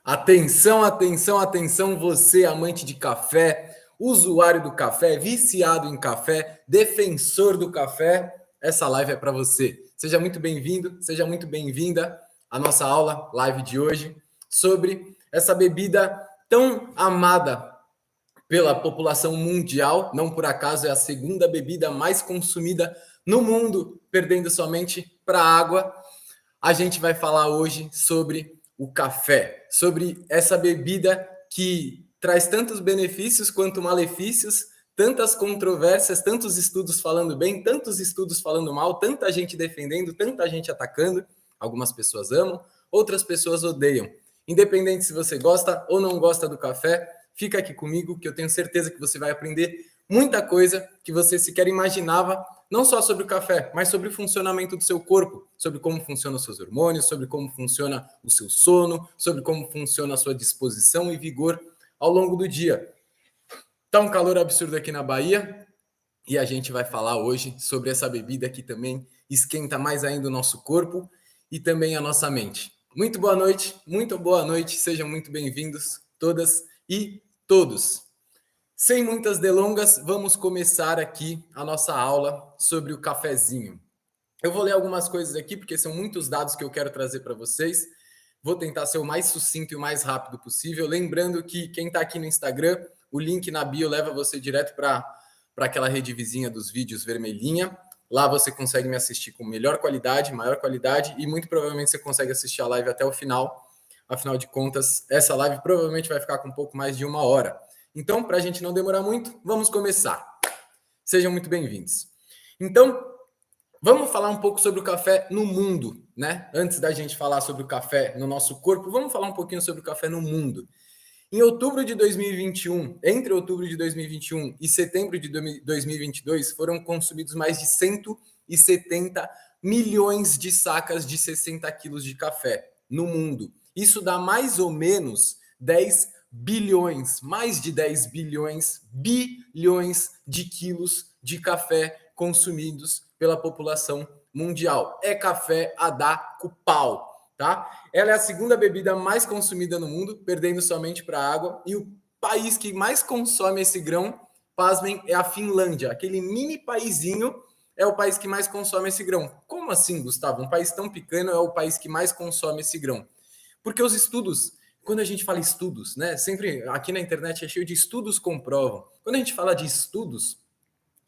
Atenção, atenção, atenção, você amante de café, usuário do café, viciado em café, defensor do café, essa live é para você. Seja muito bem-vindo, seja muito bem-vinda à nossa aula, live de hoje, sobre essa bebida tão amada pela população mundial, não por acaso é a segunda bebida mais consumida no mundo, perdendo somente para a água. A gente vai falar hoje sobre o café, sobre essa bebida que traz tantos benefícios quanto malefícios, tantas controvérsias, tantos estudos falando bem, tantos estudos falando mal, tanta gente defendendo, tanta gente atacando. Algumas pessoas amam, outras pessoas odeiam. Independente se você gosta ou não gosta do café, fica aqui comigo que eu tenho certeza que você vai aprender muita coisa que você sequer imaginava, não só sobre o café, mas sobre o funcionamento do seu corpo, sobre como funcionam os seus hormônios, sobre como funciona o seu sono, sobre como funciona a sua disposição e vigor ao longo do dia. Tá um calor absurdo aqui na Bahia e a gente vai falar hoje sobre essa bebida que também esquenta mais ainda o nosso corpo e também a nossa mente. Muito boa noite, sejam muito bem-vindos todas e todos. Sem muitas delongas, vamos começar aqui a nossa aula sobre o cafezinho. Eu vou ler algumas coisas aqui, porque são muitos dados que eu quero trazer para vocês. Vou tentar ser o mais sucinto e o mais rápido possível. Lembrando que quem está aqui no Instagram, o link na bio leva você direto para aquela rede vizinha dos vídeos vermelhinha. Lá você consegue me assistir com melhor qualidade, maior qualidade, e muito provavelmente você consegue assistir a live até o final. Afinal de contas, essa live provavelmente vai ficar com um pouco mais de 1 hora. Então, para a gente não demorar muito, vamos começar. Sejam muito bem-vindos. Então, vamos falar um pouco sobre o café no mundo, né? Antes da gente falar sobre o café no nosso corpo, vamos falar um pouquinho sobre o café no mundo. Em outubro de 2021, entre outubro de 2021 e setembro de 2022, foram consumidos mais de 170 milhões de sacas de 60 quilos de café no mundo. Isso dá mais ou menos 10 bilhões, mais de 10 bilhões de quilos de café consumidos pela população mundial. É café a dar com pau. Tá? Ela é a segunda bebida mais consumida no mundo, perdendo somente para a água. E o país que mais consome esse grão, pasmem, é a Finlândia. Aquele mini paizinho é o país que mais consome esse grão. Como assim, Gustavo? Um país tão pequeno é o país que mais consome esse grão. Porque os estudos, quando a gente fala estudos, né? Sempre aqui na internet é cheio de estudos comprovam. Quando a gente fala de estudos,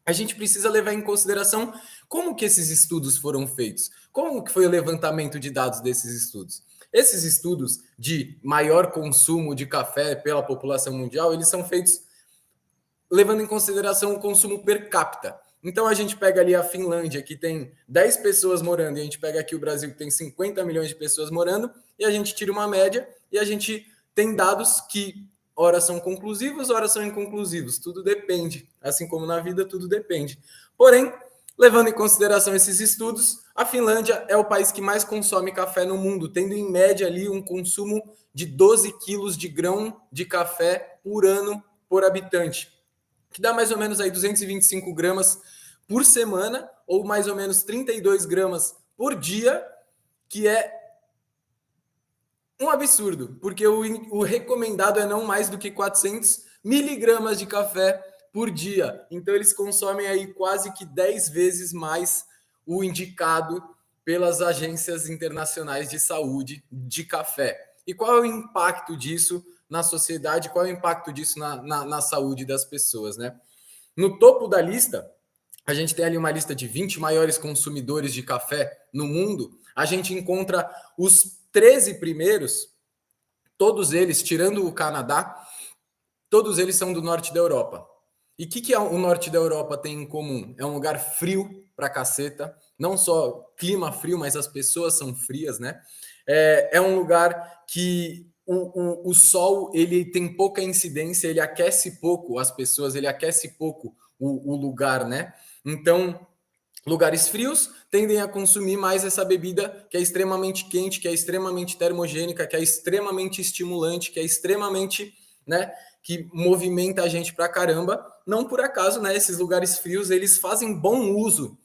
a gente precisa levar em consideração como que esses estudos foram feitos, como que foi o levantamento de dados desses estudos. Esses estudos de maior consumo de café pela população mundial, eles são feitos levando em consideração o consumo per capita. Então a gente pega ali a Finlândia, que tem 10 pessoas morando, e a gente pega aqui o Brasil, que tem 50 milhões de pessoas morando, e a gente tira uma média, e a gente tem dados que ora são conclusivos, ora são inconclusivos. Tudo depende. Assim como na vida, tudo depende. Porém, levando em consideração esses estudos, a Finlândia é o país que mais consome café no mundo, tendo em média ali um consumo de 12 quilos de grão de café por ano por habitante, que dá mais ou menos aí 225 gramas por semana, ou mais ou menos 32 gramas por dia, que é um absurdo, porque o recomendado é não mais do que 400 miligramas de café por dia. Então, eles consomem aí quase que 10 vezes mais o indicado pelas agências internacionais de saúde de café. E qual é o impacto disso na sociedade? Qual é o impacto disso na saúde das pessoas, né? No topo da lista, a gente tem ali uma lista de 20 maiores consumidores de café no mundo. A gente encontra os 13 primeiros, todos eles, tirando o Canadá, todos eles são do norte da Europa. E o que o norte da Europa tem em comum? É um lugar frio pra caceta, não só clima frio, mas as pessoas são frias, né? É um lugar que o sol ele tem pouca incidência, ele aquece pouco as pessoas, ele aquece pouco o lugar, né? Então, lugares frios tendem a consumir mais essa bebida que é extremamente quente, que é extremamente termogênica, que é extremamente estimulante, que é extremamente, né, que movimenta a gente pra caramba. Não por acaso, né, esses lugares frios, eles fazem bom uso,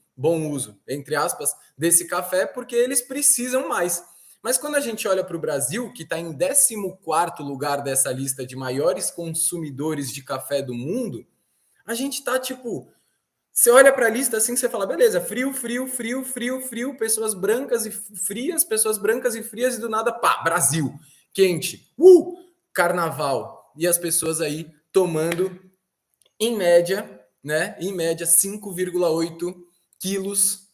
entre aspas, desse café, porque eles precisam mais. Mas quando a gente olha para o Brasil, que está em 14º lugar dessa lista de maiores consumidores de café do mundo, a gente está tipo... Você olha para a lista assim, você fala, beleza, frio, frio, frio, frio, frio, pessoas brancas e frias, e do nada, pá, Brasil, quente, carnaval. E as pessoas aí tomando, em média, né? Em média, 5,8 quilos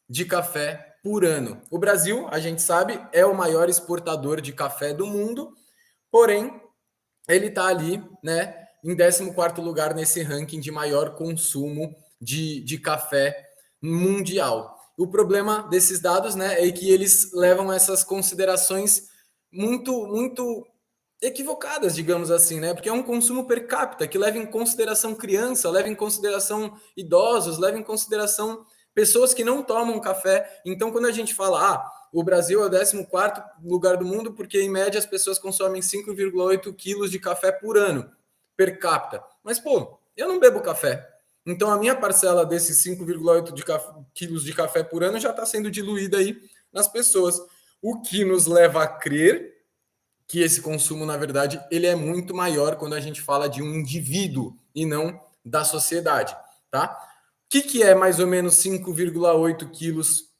de café por ano. O Brasil, a gente sabe, é o maior exportador de café do mundo, porém, ele está ali, né, em 14º lugar nesse ranking de maior consumo de café mundial. O problema desses dados, né, é que eles levam essas considerações muito equivocadas, digamos assim, né? Porque é um consumo per capita que leva em consideração criança, leva em consideração idosos, leva em consideração pessoas que não tomam café. Então, quando a gente fala, o Brasil é o 14º lugar do mundo porque, em média, as pessoas consomem 5,8 quilos de café por ano, per capita. Mas, pô, eu não bebo café. Então, a minha parcela desses 5,8 quilos de café por ano já está sendo diluída aí nas pessoas. O que nos leva a crer que esse consumo, na verdade, ele é muito maior quando a gente fala de um indivíduo e não da sociedade, tá? O que é mais ou menos 5,8 quilos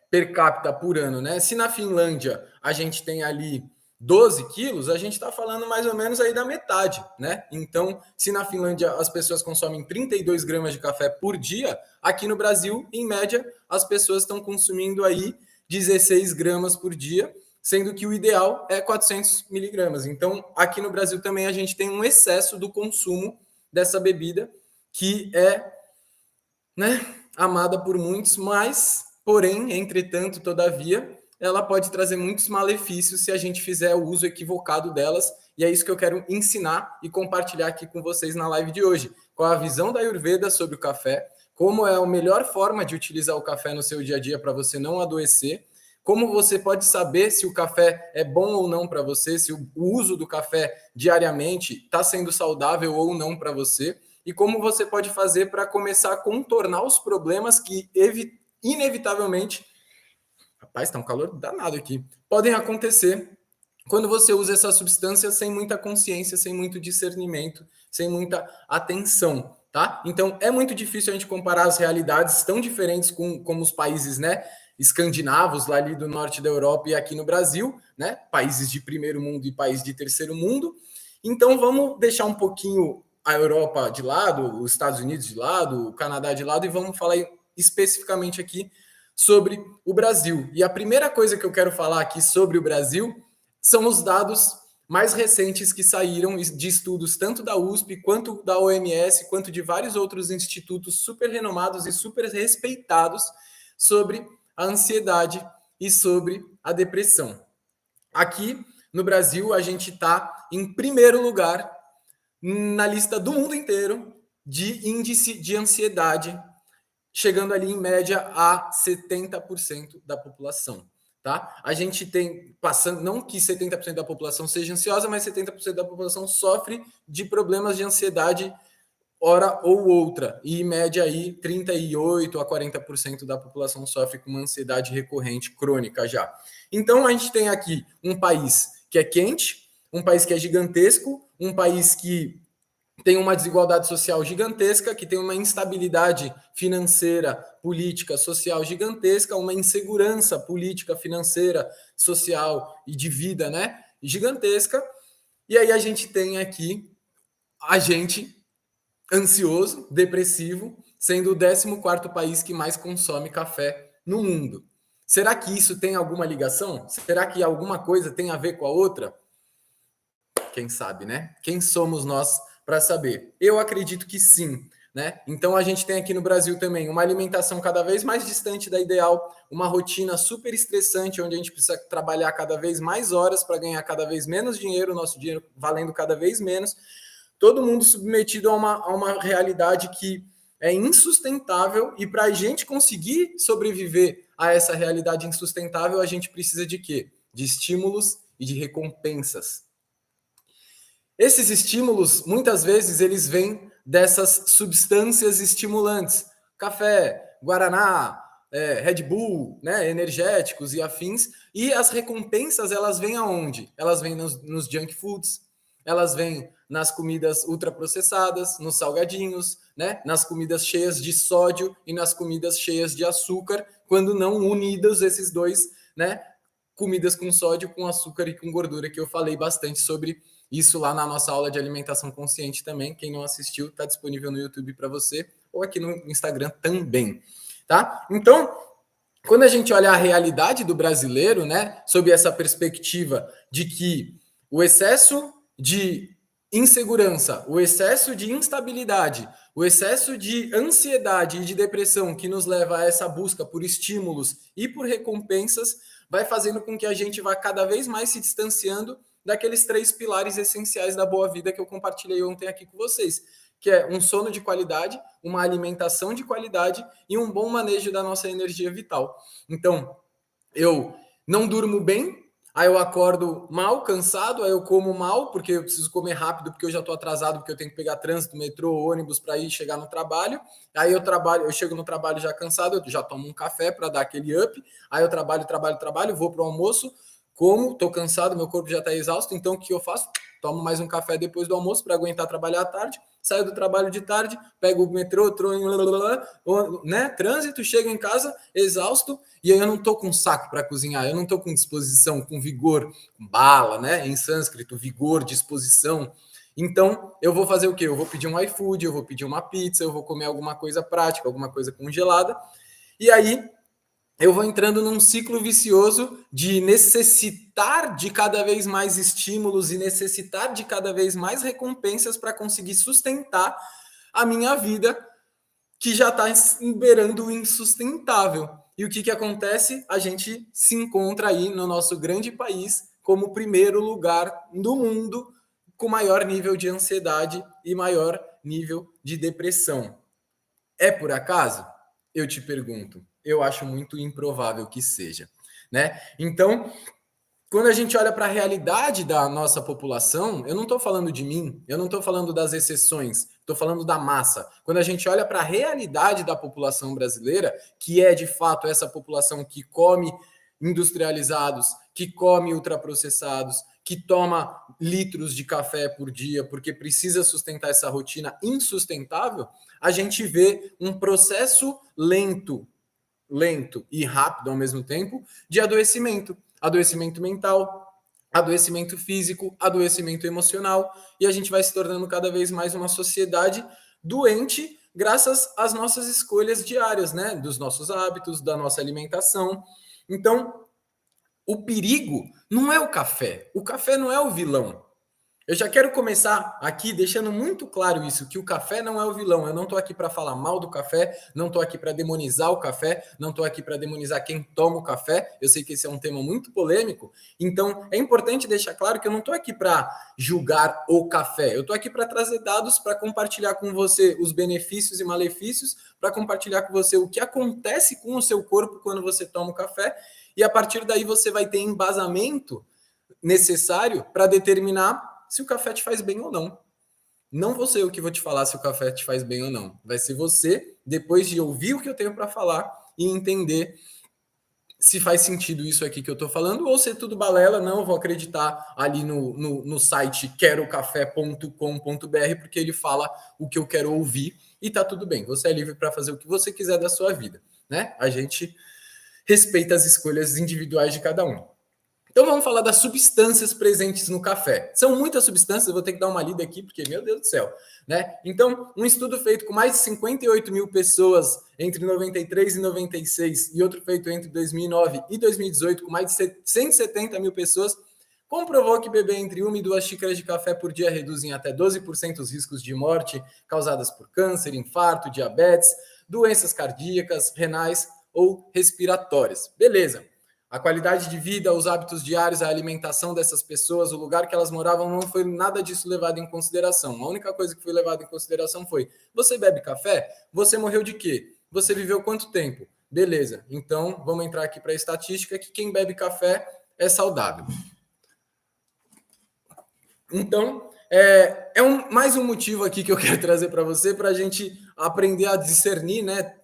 per capita por ano, né? Se na Finlândia a gente tem ali 12 quilos, a gente está falando mais ou menos aí da metade, né? Então, se na Finlândia as pessoas consomem 32 gramas de café por dia, aqui no Brasil, em média, as pessoas estão consumindo aí 16 gramas por dia, sendo que o ideal é 400 miligramas. Então, aqui no Brasil também a gente tem um excesso do consumo dessa bebida, que é, né, amada por muitos, mas, porém, entretanto, todavia, ela pode trazer muitos malefícios se a gente fizer o uso equivocado delas, e é isso que eu quero ensinar e compartilhar aqui com vocês na live de hoje, com a visão da Ayurveda sobre o café, como é a melhor forma de utilizar o café no seu dia a dia para você não adoecer, como você pode saber se o café é bom ou não para você, se o uso do café diariamente está sendo saudável ou não para você, e como você pode fazer para começar a contornar os problemas que inevitavelmente, rapaz, está um calor danado aqui, podem acontecer quando você usa essa substância sem muita consciência, sem muito discernimento, sem muita atenção, tá? Então, é muito difícil a gente comparar as realidades tão diferentes como os países, né, escandinavos, lá ali do norte da Europa e aqui no Brasil, né, países de primeiro mundo e países de terceiro mundo. Então, vamos deixar um pouquinho a Europa de lado, os Estados Unidos de lado, o Canadá de lado, e vamos falar especificamente aqui sobre o Brasil. E a primeira coisa que eu quero falar aqui sobre o Brasil são os dados mais recentes que saíram de estudos tanto da USP, quanto da OMS, quanto de vários outros institutos super renomados e super respeitados sobre a ansiedade e sobre a depressão. Aqui no Brasil, a gente está em primeiro lugar na lista do mundo inteiro de índice de ansiedade, chegando ali em média a 70% da população. Tá? A gente tem passando, não que 70% da população seja ansiosa, mas 70% da população sofre de problemas de ansiedade hora ou outra, e em média aí 38 a 40% da população sofre com uma ansiedade recorrente crônica já. Então a gente tem aqui um país que é quente, um país que é gigantesco, um país que tem uma desigualdade social gigantesca, que tem uma instabilidade financeira, política, social gigantesca, uma insegurança política, financeira, social e de vida, né, gigantesca. E aí a gente tem aqui a gente ansioso, depressivo, sendo o 14º país que mais consome café no mundo. Será que isso tem alguma ligação? Será que alguma coisa tem a ver com a outra? Quem sabe, né? Quem somos nós para saber? Eu acredito que sim, né? Então a gente tem aqui no Brasil também uma alimentação cada vez mais distante da ideal, uma rotina super estressante, onde a gente precisa trabalhar cada vez mais horas para ganhar cada vez menos dinheiro, nosso dinheiro valendo cada vez menos. Todo mundo submetido a uma realidade que é insustentável, e para a gente conseguir sobreviver a essa realidade insustentável, a gente precisa de quê? De estímulos e de recompensas. Esses estímulos, muitas vezes, eles vêm dessas substâncias estimulantes. Café, guaraná, Red Bull, né, energéticos e afins, e as recompensas elas vêm aonde? Elas vêm nos junk foods, elas vêm nas comidas ultraprocessadas, nos salgadinhos, né, nas comidas cheias de sódio e nas comidas cheias de açúcar, quando não unidos esses dois, né, comidas com sódio, com açúcar e com gordura, que eu falei bastante sobre isso lá na nossa aula de alimentação consciente também. Quem não assistiu, está disponível no YouTube para você, ou aqui no Instagram também. Tá? Então, quando a gente olha a realidade do brasileiro, né, sob essa perspectiva de que o excesso de insegurança, o excesso de instabilidade, o excesso de ansiedade e de depressão que nos leva a essa busca por estímulos e por recompensas, vai fazendo com que a gente vá cada vez mais se distanciando daqueles 3 pilares essenciais da boa vida que eu compartilhei ontem aqui com vocês, que é um sono de qualidade, uma alimentação de qualidade e um bom manejo da nossa energia vital. Então, eu não durmo bem, aí eu acordo mal, cansado, aí eu como mal, porque eu preciso comer rápido, porque eu já estou atrasado, porque eu tenho que pegar trânsito, metrô, ônibus para ir chegar no trabalho. Aí eu chego no trabalho já cansado, eu já tomo um café para dar aquele up, aí eu trabalho, vou para o almoço, como, estou cansado, meu corpo já está exausto, então o que eu faço? Tomo mais um café depois do almoço para aguentar trabalhar à tarde, saio do trabalho de tarde, pego o metrô, né, trânsito, chego em casa exausto, e aí eu não estou com saco para cozinhar, eu não estou com disposição, com vigor, bala, né, em sânscrito, vigor, disposição. Então, eu vou fazer o quê? Eu vou pedir um iFood, eu vou pedir uma pizza, eu vou comer alguma coisa prática, alguma coisa congelada, e aí eu vou entrando num ciclo vicioso de necessitar de cada vez mais estímulos e necessitar de cada vez mais recompensas para conseguir sustentar a minha vida, que já está beirando o insustentável. E o que acontece? A gente se encontra aí no nosso grande país como o primeiro lugar do mundo com maior nível de ansiedade e maior nível de depressão. É por acaso? Eu te pergunto. Eu acho muito improvável que seja, né? Então, quando a gente olha para a realidade da nossa população, eu não estou falando de mim, eu não estou falando das exceções, estou falando da massa. Quando a gente olha para a realidade da população brasileira, que é de fato essa população que come industrializados, que come ultraprocessados, que toma litros de café por dia porque precisa sustentar essa rotina insustentável, a gente vê um processo lento e rápido ao mesmo tempo de adoecimento. Adoecimento mental, adoecimento físico, adoecimento emocional, e a gente vai se tornando cada vez mais uma sociedade doente graças às nossas escolhas diárias, né? Dos nossos hábitos, da nossa alimentação. Então, o perigo não é o café não é o vilão. Eu já quero começar aqui deixando muito claro isso, que o café não é o vilão. Eu não estou aqui para falar mal do café, não estou aqui para demonizar o café, não estou aqui para demonizar quem toma o café. Eu sei que esse é um tema muito polêmico, então é importante deixar claro que eu não estou aqui para julgar o café. Eu estou aqui para trazer dados, para compartilhar com você os benefícios e malefícios, para compartilhar com você o que acontece com o seu corpo quando você toma o café, e a partir daí você vai ter embasamento necessário para determinar se o café te faz bem ou não. Não vou ser eu que vou te falar se o café te faz bem ou não. Vai ser você, depois de ouvir o que eu tenho para falar e entender se faz sentido isso aqui que eu estou falando, ou se é tudo balela, não, vou acreditar ali no site querocafé.com.br, porque ele fala o que eu quero ouvir e tá tudo bem. Você é livre para fazer o que você quiser da sua vida, né? A gente respeita as escolhas individuais de cada um. Então vamos falar das substâncias presentes no café. São muitas substâncias, eu vou ter que dar uma lida aqui, porque, meu Deus do céu, né? Então, um estudo feito com mais de 58 mil pessoas entre 93 e 96, e outro feito entre 2009 e 2018, com mais de 170 mil pessoas, comprovou que beber entre 1 e 2 xícaras de café por dia reduzem até 12% os riscos de morte causadas por câncer, infarto, diabetes, doenças cardíacas, renais ou respiratórias. Beleza. A qualidade de vida, os hábitos diários, a alimentação dessas pessoas, o lugar que elas moravam, não foi nada disso levado em consideração. A única coisa que foi levada em consideração foi: você bebe café? Você morreu de quê? Você viveu quanto tempo? Beleza, então vamos entrar aqui para a estatística que quem bebe café é saudável. Então, mais um motivo aqui que eu quero trazer para você, para a gente aprender a discernir, né,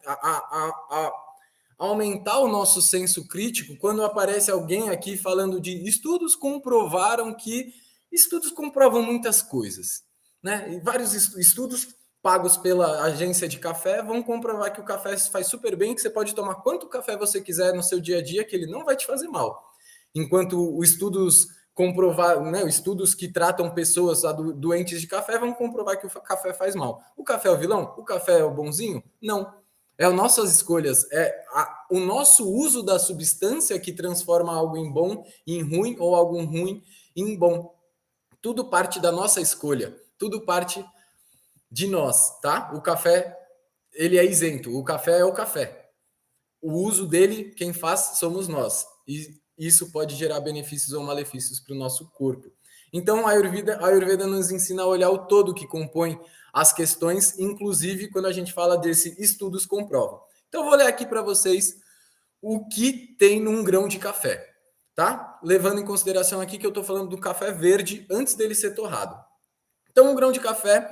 aumentar o nosso senso crítico quando aparece alguém aqui falando de estudos comprovaram que... Estudos comprovam muitas coisas, né? E vários estudos pagos pela agência de café vão comprovar que o café faz super bem, que você pode tomar quanto café você quiser no seu dia a dia, que ele não vai te fazer mal. Enquanto os estudos comprovar, né, estudos que tratam pessoas doentes de café vão comprovar que o café faz mal. O café é o vilão? O café é o bonzinho? Não. É as nossas escolhas, o nosso uso da substância que transforma algo em bom em ruim ou algo ruim em bom. Tudo parte da nossa escolha, tudo parte de nós, tá? O café, ele é isento, o café é o café. O uso dele, quem faz, somos nós. E isso pode gerar benefícios ou malefícios para o nosso corpo. Então, a Ayurveda nos ensina a olhar o todo que compõe as questões, inclusive quando a gente fala desse estudos comprovam. Então, eu vou ler aqui para vocês o que tem num grão de café, tá? Levando em consideração aqui que eu estou falando do café verde antes dele ser torrado. Então, um grão de café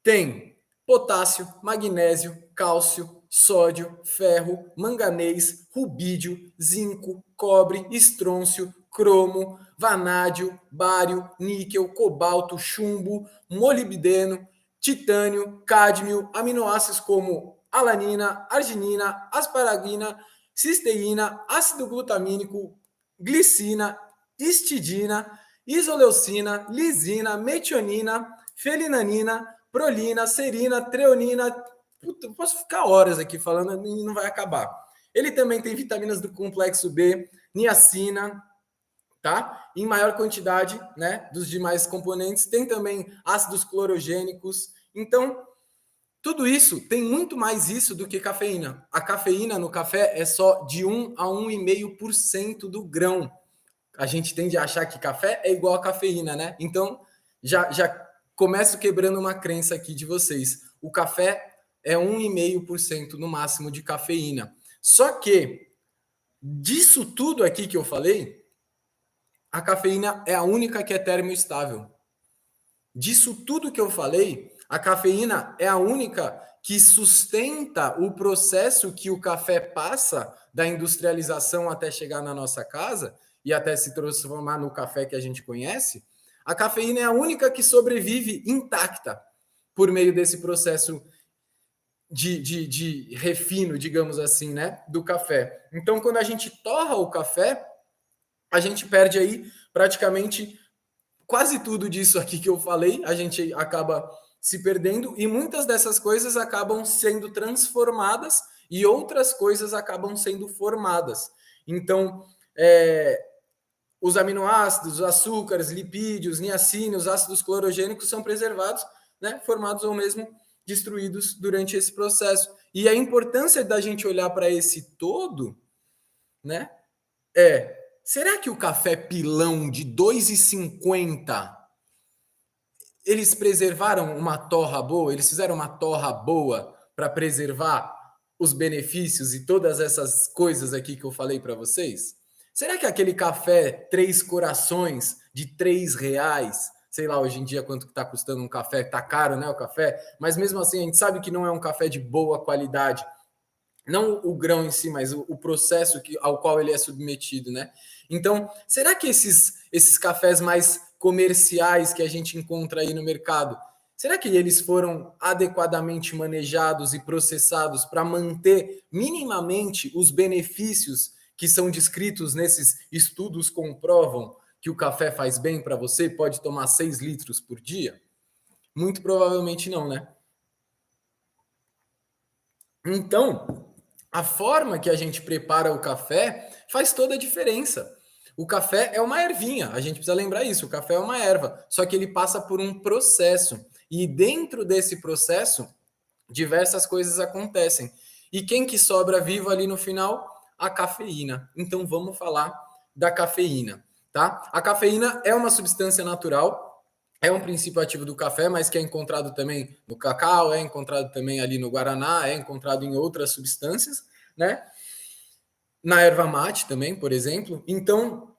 tem potássio, magnésio, cálcio, sódio, ferro, manganês, rubídio, zinco, cobre, estrôncio, cromo, vanádio, bário, níquel, cobalto, chumbo, molibdeno, titânio, cádmio, aminoácidos como alanina, arginina, asparagina, cisteína, ácido glutamínico, glicina, histidina, isoleucina, lisina, metionina, felinanina, prolina, serina, treonina. Puta, eu posso ficar horas aqui falando e não vai acabar. Ele também tem vitaminas do complexo B, niacina, tá? Em maior quantidade, né, dos demais componentes. Tem também ácidos clorogênicos. Então, tudo isso tem muito mais isso do que cafeína. A cafeína no café é só de 1 a 1,5% do grão. A gente tende a achar que café é igual a cafeína, né? Então, já começo quebrando uma crença aqui de vocês. O café é 1,5% no máximo de cafeína. Só que, disso tudo aqui que eu falei, a cafeína é a única que é termoestável. Disso tudo que eu falei, a cafeína é a única que sustenta o processo que o café passa da industrialização até chegar na nossa casa e até se transformar no café que a gente conhece. A cafeína é a única que sobrevive intacta por meio desse processo de refino, digamos assim, né, do café. Então, quando a gente torra o café, a gente perde aí praticamente quase tudo disso aqui que eu falei, a gente acaba se perdendo e muitas dessas coisas acabam sendo transformadas e outras coisas acabam sendo formadas. Então, os aminoácidos, os açúcares, lipídios, niacina, ácidos clorogênicos são preservados, né, formados ou mesmo destruídos durante esse processo. E a importância da gente olhar para esse todo, né, será que o café pilão de 2,50 eles preservaram uma torra boa? Eles fizeram uma torra boa para preservar os benefícios e todas essas coisas aqui que eu falei para vocês? Será que aquele café Três Corações de R$ 3, sei lá, hoje em dia quanto está custando um café, tá caro, né, o café, mas mesmo assim a gente sabe que não é um café de boa qualidade, não o grão em si, mas o processo ao qual ele é submetido, né? Então, será que esses cafés mais comerciais que a gente encontra aí no mercado, será que eles foram adequadamente manejados e processados para manter minimamente os benefícios que são descritos nesses estudos comprovam que o café faz bem para você, pode tomar 6 litros por dia? Muito provavelmente não, né? Então, a forma que a gente prepara o café faz toda a diferença. O café é uma ervinha, a gente precisa lembrar isso. O café é uma erva, só que ele passa por um processo. E dentro desse processo, diversas coisas acontecem. E quem que sobra vivo ali no final? A cafeína. Então vamos falar da cafeína, tá? A cafeína é uma substância natural, é um princípio ativo do café, mas que é encontrado também no cacau, é encontrado também ali no guaraná, é encontrado em outras substâncias, né? Na erva mate também, por exemplo. Então,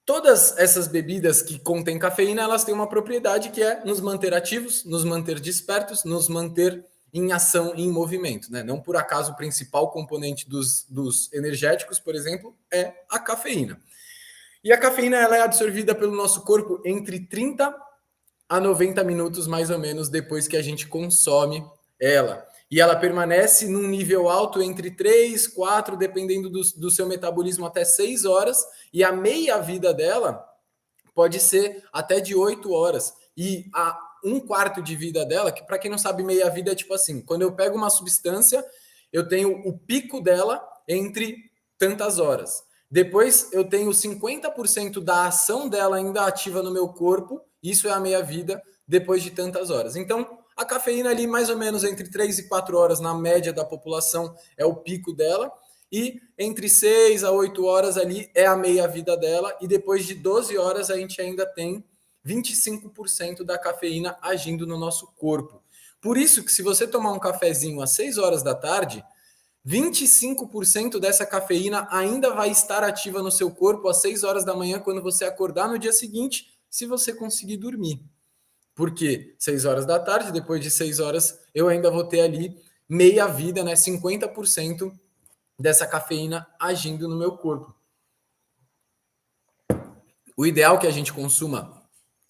todas essas bebidas que contêm cafeína, elas têm uma propriedade que é nos manter ativos, nos manter despertos, nos manter em ação e em movimento, né? Não por acaso o principal componente dos energéticos, por exemplo, é a cafeína. E a cafeína ela é absorvida pelo nosso corpo entre 30 a 90 minutos, mais ou menos, depois que a gente consome ela. E ela permanece num nível alto entre 3, 4, dependendo do seu metabolismo, até 6 horas. E a meia-vida dela pode ser até de 8 horas. E a um quarto de vida dela, que para quem não sabe, meia-vida é tipo assim, quando eu pego uma substância, eu tenho o pico dela entre tantas horas. Depois eu tenho 50% da ação dela ainda ativa no meu corpo, isso é a meia-vida depois de tantas horas. Então, a cafeína ali mais ou menos entre 3 e 4 horas na média da população é o pico dela, e entre 6 a 8 horas ali é a meia-vida dela, e depois de 12 horas a gente ainda tem 25% da cafeína agindo no nosso corpo. Por isso que se você tomar um cafezinho às 6 horas da tarde, 25% dessa cafeína ainda vai estar ativa no seu corpo às 6 horas da manhã, quando você acordar no dia seguinte, se você conseguir dormir. Porque 6 horas da tarde, depois de 6 horas, eu ainda vou ter ali meia vida, né? 50% dessa cafeína agindo no meu corpo. O ideal é que a gente consuma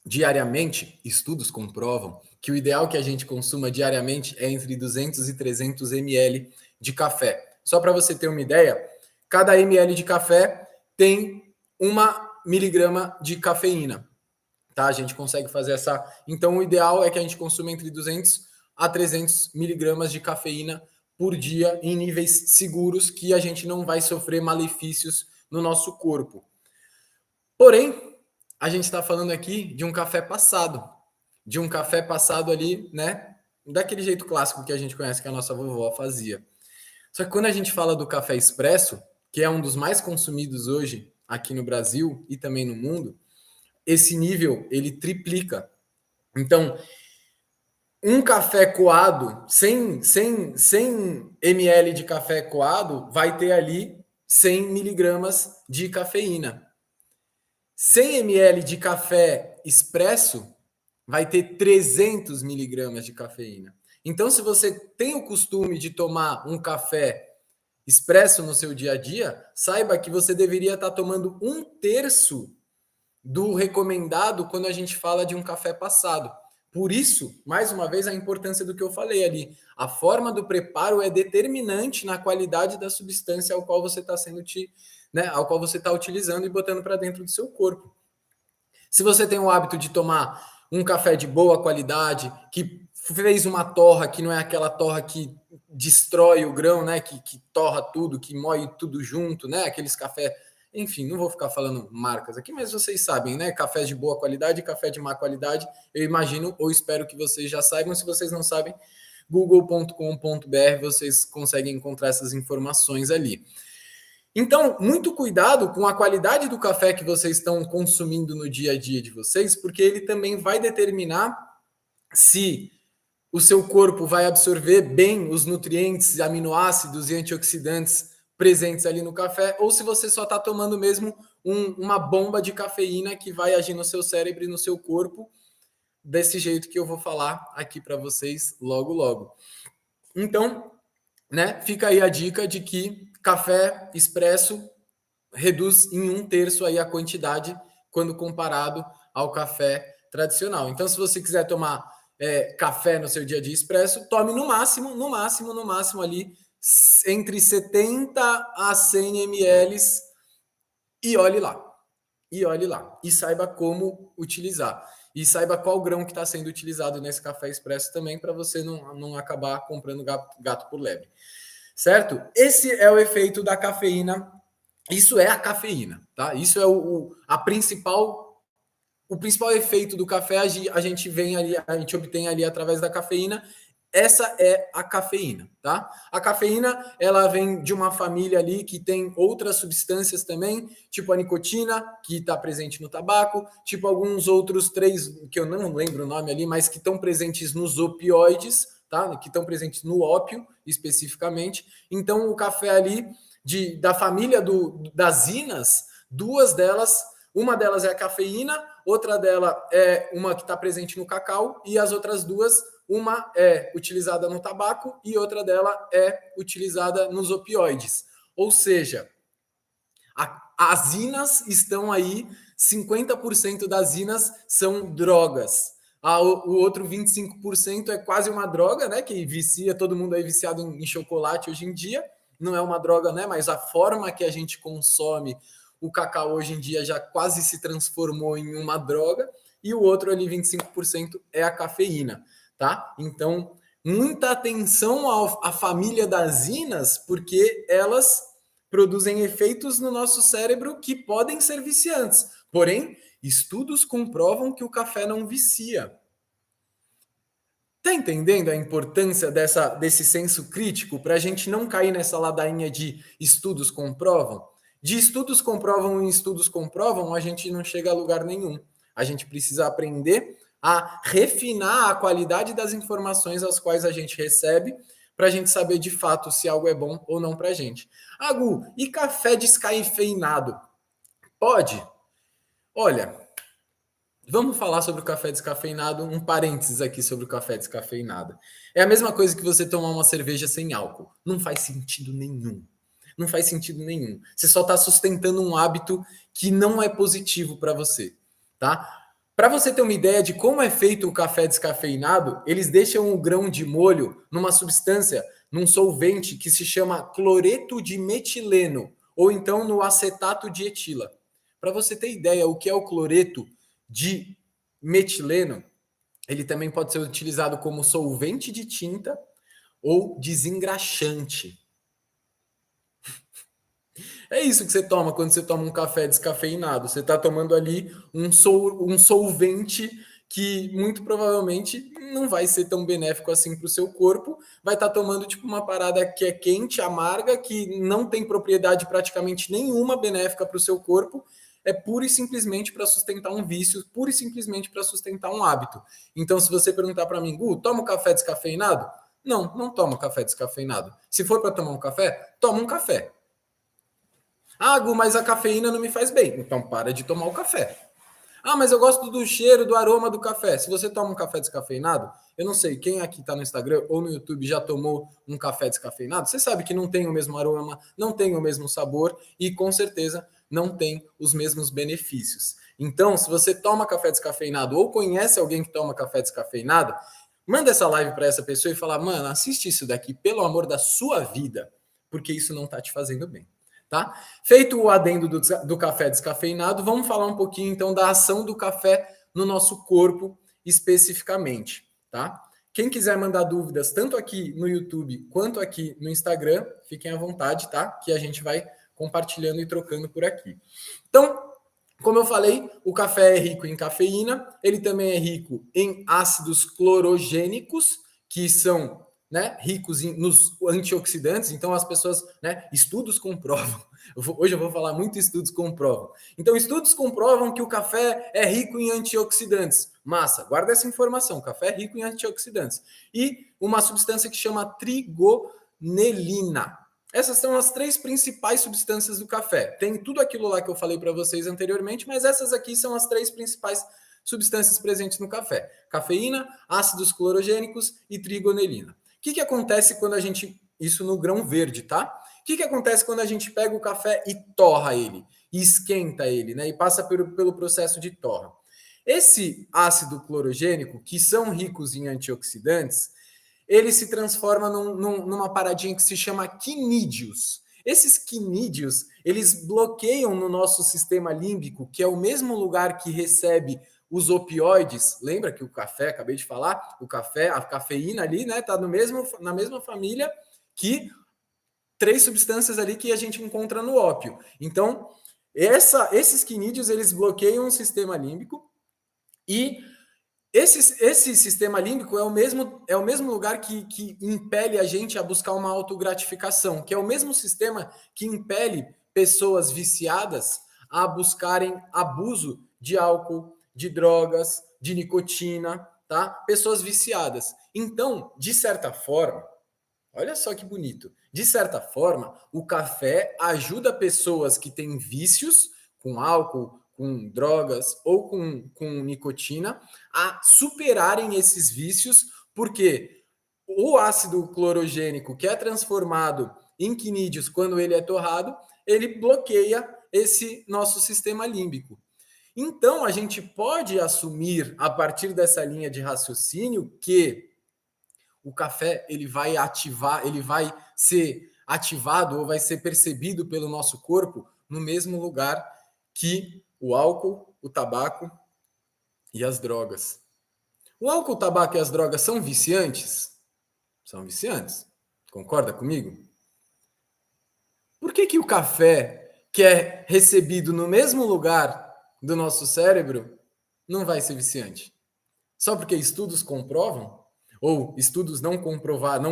diariamente, estudos comprovam que o ideal que a gente consuma diariamente é entre 200 e 300 ml de café. Só para você ter uma ideia, cada ml de café tem 1 miligrama de cafeína. Tá? A gente consegue fazer essa... Então, o ideal é que a gente consuma entre 200 a 300 miligramas de cafeína por dia em níveis seguros, que a gente não vai sofrer malefícios no nosso corpo. Porém, a gente está falando aqui de um café passado ali, né? Daquele jeito clássico que a gente conhece que a nossa vovó fazia. Só que quando a gente fala do café expresso, que é um dos mais consumidos hoje aqui no Brasil e também no mundo, esse nível ele triplica. Então, um café coado, 100 ml de café coado, vai ter ali 100 miligramas de cafeína. 100 ml de café expresso vai ter 300 miligramas de cafeína. Então, se você tem o costume de tomar um café expresso no seu dia a dia, saiba que você deveria estar tomando 1/3 do recomendado quando a gente fala de um café passado. Por isso, mais uma vez, a importância do que eu falei ali. A forma do preparo é determinante na qualidade da substância ao qual você está ao qual você está utilizando e botando para dentro do seu corpo. Se você tem o hábito de tomar um café de boa qualidade, que fez uma torra que não é aquela torra que destrói o grão, né? Que torra tudo, que moe tudo junto, né? Aqueles cafés, enfim, não vou ficar falando marcas aqui, mas vocês sabem, né? Cafés de boa qualidade e café de má qualidade, eu imagino ou espero que vocês já saibam. Se vocês não sabem, google.com.br, vocês conseguem encontrar essas informações ali. Então, muito cuidado com a qualidade do café que vocês estão consumindo no dia a dia de vocês, porque ele também vai determinar se o seu corpo vai absorver bem os nutrientes, aminoácidos e antioxidantes presentes ali no café, ou se você só está tomando mesmo uma bomba de cafeína que vai agir no seu cérebro e no seu corpo, desse jeito que eu vou falar aqui para vocês logo, logo. Então, né, fica aí a dica de que café expresso reduz em 1/3 aí a quantidade quando comparado ao café tradicional. Então, se você quiser tomar café no seu dia a dia expresso, tome no máximo ali entre 70 a 100 ml e olhe lá. E saiba como utilizar. E saiba qual grão que está sendo utilizado nesse café expresso também, para você não acabar comprando gato por lebre. Certo? Esse é o efeito da cafeína. Isso é a cafeína, tá? Isso é o principal efeito do café. A gente obtém ali através da cafeína. Essa é a cafeína, tá? A cafeína, ela vem de uma família ali que tem outras substâncias também, tipo a nicotina, que está presente no tabaco, tipo alguns outros 3, que eu não lembro o nome ali, mas que estão presentes nos opioides, tá? Que estão presentes no ópio, especificamente. Então, o café ali, da família das inas, uma delas é a cafeína, outra dela é uma que está presente no cacau, e as outras duas uma é utilizada no tabaco e outra dela é utilizada nos opioides. Ou seja, as inas estão aí, 50% das inas são drogas. O outro 25% é quase uma droga, né? Que vicia, todo mundo aí viciado em chocolate hoje em dia. Não é uma droga, né? Mas a forma que a gente consome o cacau hoje em dia já quase se transformou em uma droga. E o outro ali, 25%, é a cafeína, tá? Então, muita atenção à família das inas, porque elas produzem efeitos no nosso cérebro que podem ser viciantes. Porém, estudos comprovam que o café não vicia. Tá entendendo a importância desse senso crítico para a gente não cair nessa ladainha de estudos comprovam? De estudos comprovam em estudos comprovam, a gente não chega a lugar nenhum. A gente precisa aprender a refinar a qualidade das informações às quais a gente recebe para a gente saber de fato se algo é bom ou não para a gente. Gu, e café descafeinado? Pode? Olha, vamos falar sobre o café descafeinado, um parênteses aqui sobre o café descafeinado. É a mesma coisa que você tomar uma cerveja sem álcool. Não faz sentido nenhum. Não faz sentido nenhum. Você só está sustentando um hábito que não é positivo para você, tá? Para você ter uma ideia de como é feito o café descafeinado, eles deixam o grão de molho numa substância, num solvente que se chama cloreto de metileno, ou então no acetato de etila. Para você ter ideia, o que é o cloreto de metileno, ele também pode ser utilizado como solvente de tinta ou desengraxante. É isso que você toma quando você toma um café descafeinado. Você está tomando ali um solvente que muito provavelmente não vai ser tão benéfico assim para o seu corpo. Vai estar tomando tipo uma parada que é quente, amarga, que não tem propriedade praticamente nenhuma benéfica para o seu corpo. É pura e simplesmente para sustentar um vício, pura e simplesmente para sustentar um hábito. Então, se você perguntar para mim, Gu, toma um café descafeinado? Não, não toma café descafeinado. Se for para tomar um café, toma um café. Ah, Gu, mas a cafeína não me faz bem. Então para de tomar o café. Ah, mas eu gosto do cheiro, do aroma do café. Se você toma um café descafeinado, eu não sei, quem aqui está no Instagram ou no YouTube já tomou um café descafeinado? Você sabe que não tem o mesmo aroma, não tem o mesmo sabor e com certeza não tem os mesmos benefícios. Então, se você toma café descafeinado ou conhece alguém que toma café descafeinado, manda essa live para essa pessoa e fala: mano, assiste isso daqui, pelo amor da sua vida, porque isso não está te fazendo bem. Tá? Feito o adendo do café descafeinado, vamos falar um pouquinho então da ação do café no nosso corpo especificamente, tá? Quem quiser mandar dúvidas, tanto aqui no YouTube quanto aqui no Instagram, fiquem à vontade, tá? Que a gente vai compartilhando e trocando por aqui. Então, como eu falei, o café é rico em cafeína, ele também é rico em ácidos clorogênicos, que são, né, ricos nos antioxidantes. Então as pessoas, né, estudos comprovam. Hoje eu vou falar muito estudos comprovam. Então estudos comprovam que o café é rico em antioxidantes. Massa, guarda essa informação. O café é rico em antioxidantes. E uma substância que chama trigonelina. Essas são as 3 principais substâncias do café. Tem tudo aquilo lá que eu falei para vocês anteriormente, mas essas aqui são as 3 principais substâncias presentes no café: cafeína, ácidos clorogênicos e trigonelina. O que acontece quando a gente... Isso no grão verde, tá? O que acontece quando a gente pega o café e torra ele, e esquenta ele, né? E passa pelo processo de torra. Esse ácido clorogênico, que são ricos em antioxidantes, ele se transforma numa paradinha que se chama quinídeos. Esses quinídeos, eles bloqueiam no nosso sistema límbico, que é o mesmo lugar que recebe os opioides. Lembra que o café, acabei de falar, o café, a cafeína ali, né, tá na mesma família que 3 substâncias ali que a gente encontra no ópio. Então, esses quinídeos, eles bloqueiam o sistema límbico e esse sistema límbico é o mesmo lugar que impele a gente a buscar uma autogratificação, que é o mesmo sistema que impele pessoas viciadas a buscarem abuso de álcool, de drogas, de nicotina, tá? Pessoas viciadas. Então, de certa forma, olha só que bonito, de certa forma, o café ajuda pessoas que têm vícios com álcool, com drogas ou com nicotina a superarem esses vícios Porque o ácido clorogênico, que é transformado em quinídeos quando ele é torrado, ele bloqueia esse nosso sistema límbico. Então, a gente pode assumir, a partir dessa linha de raciocínio, que o café ele vai ativar, ele vai ser ativado ou vai ser percebido pelo nosso corpo no mesmo lugar que o álcool, o tabaco e as drogas. O álcool, o tabaco e as drogas são viciantes? São viciantes. Concorda comigo? Por que o café, que é recebido no mesmo lugar do nosso cérebro, não vai ser viciante? Só porque estudos comprovam? Ou estudos não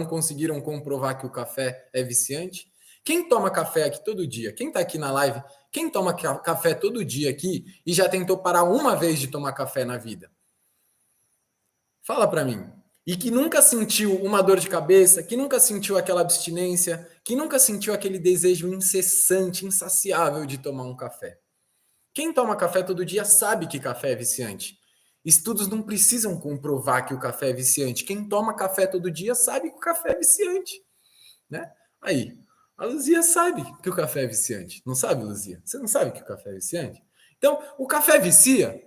conseguiram comprovar que o café é viciante? Quem toma café aqui todo dia? Quem está aqui na live? Quem toma café todo dia aqui e já tentou parar uma vez de tomar café na vida? Fala para mim. E que nunca sentiu uma dor de cabeça, que nunca sentiu aquela abstinência, que nunca sentiu aquele desejo incessante, insaciável de tomar um café. Quem toma café todo dia sabe que café é viciante. Estudos não precisam comprovar que o café é viciante. Quem toma café todo dia sabe que o café é viciante, né? Aí, a Luzia sabe que o café é viciante. Não sabe, Luzia? Você não sabe que o café é viciante? Então, o café vicia?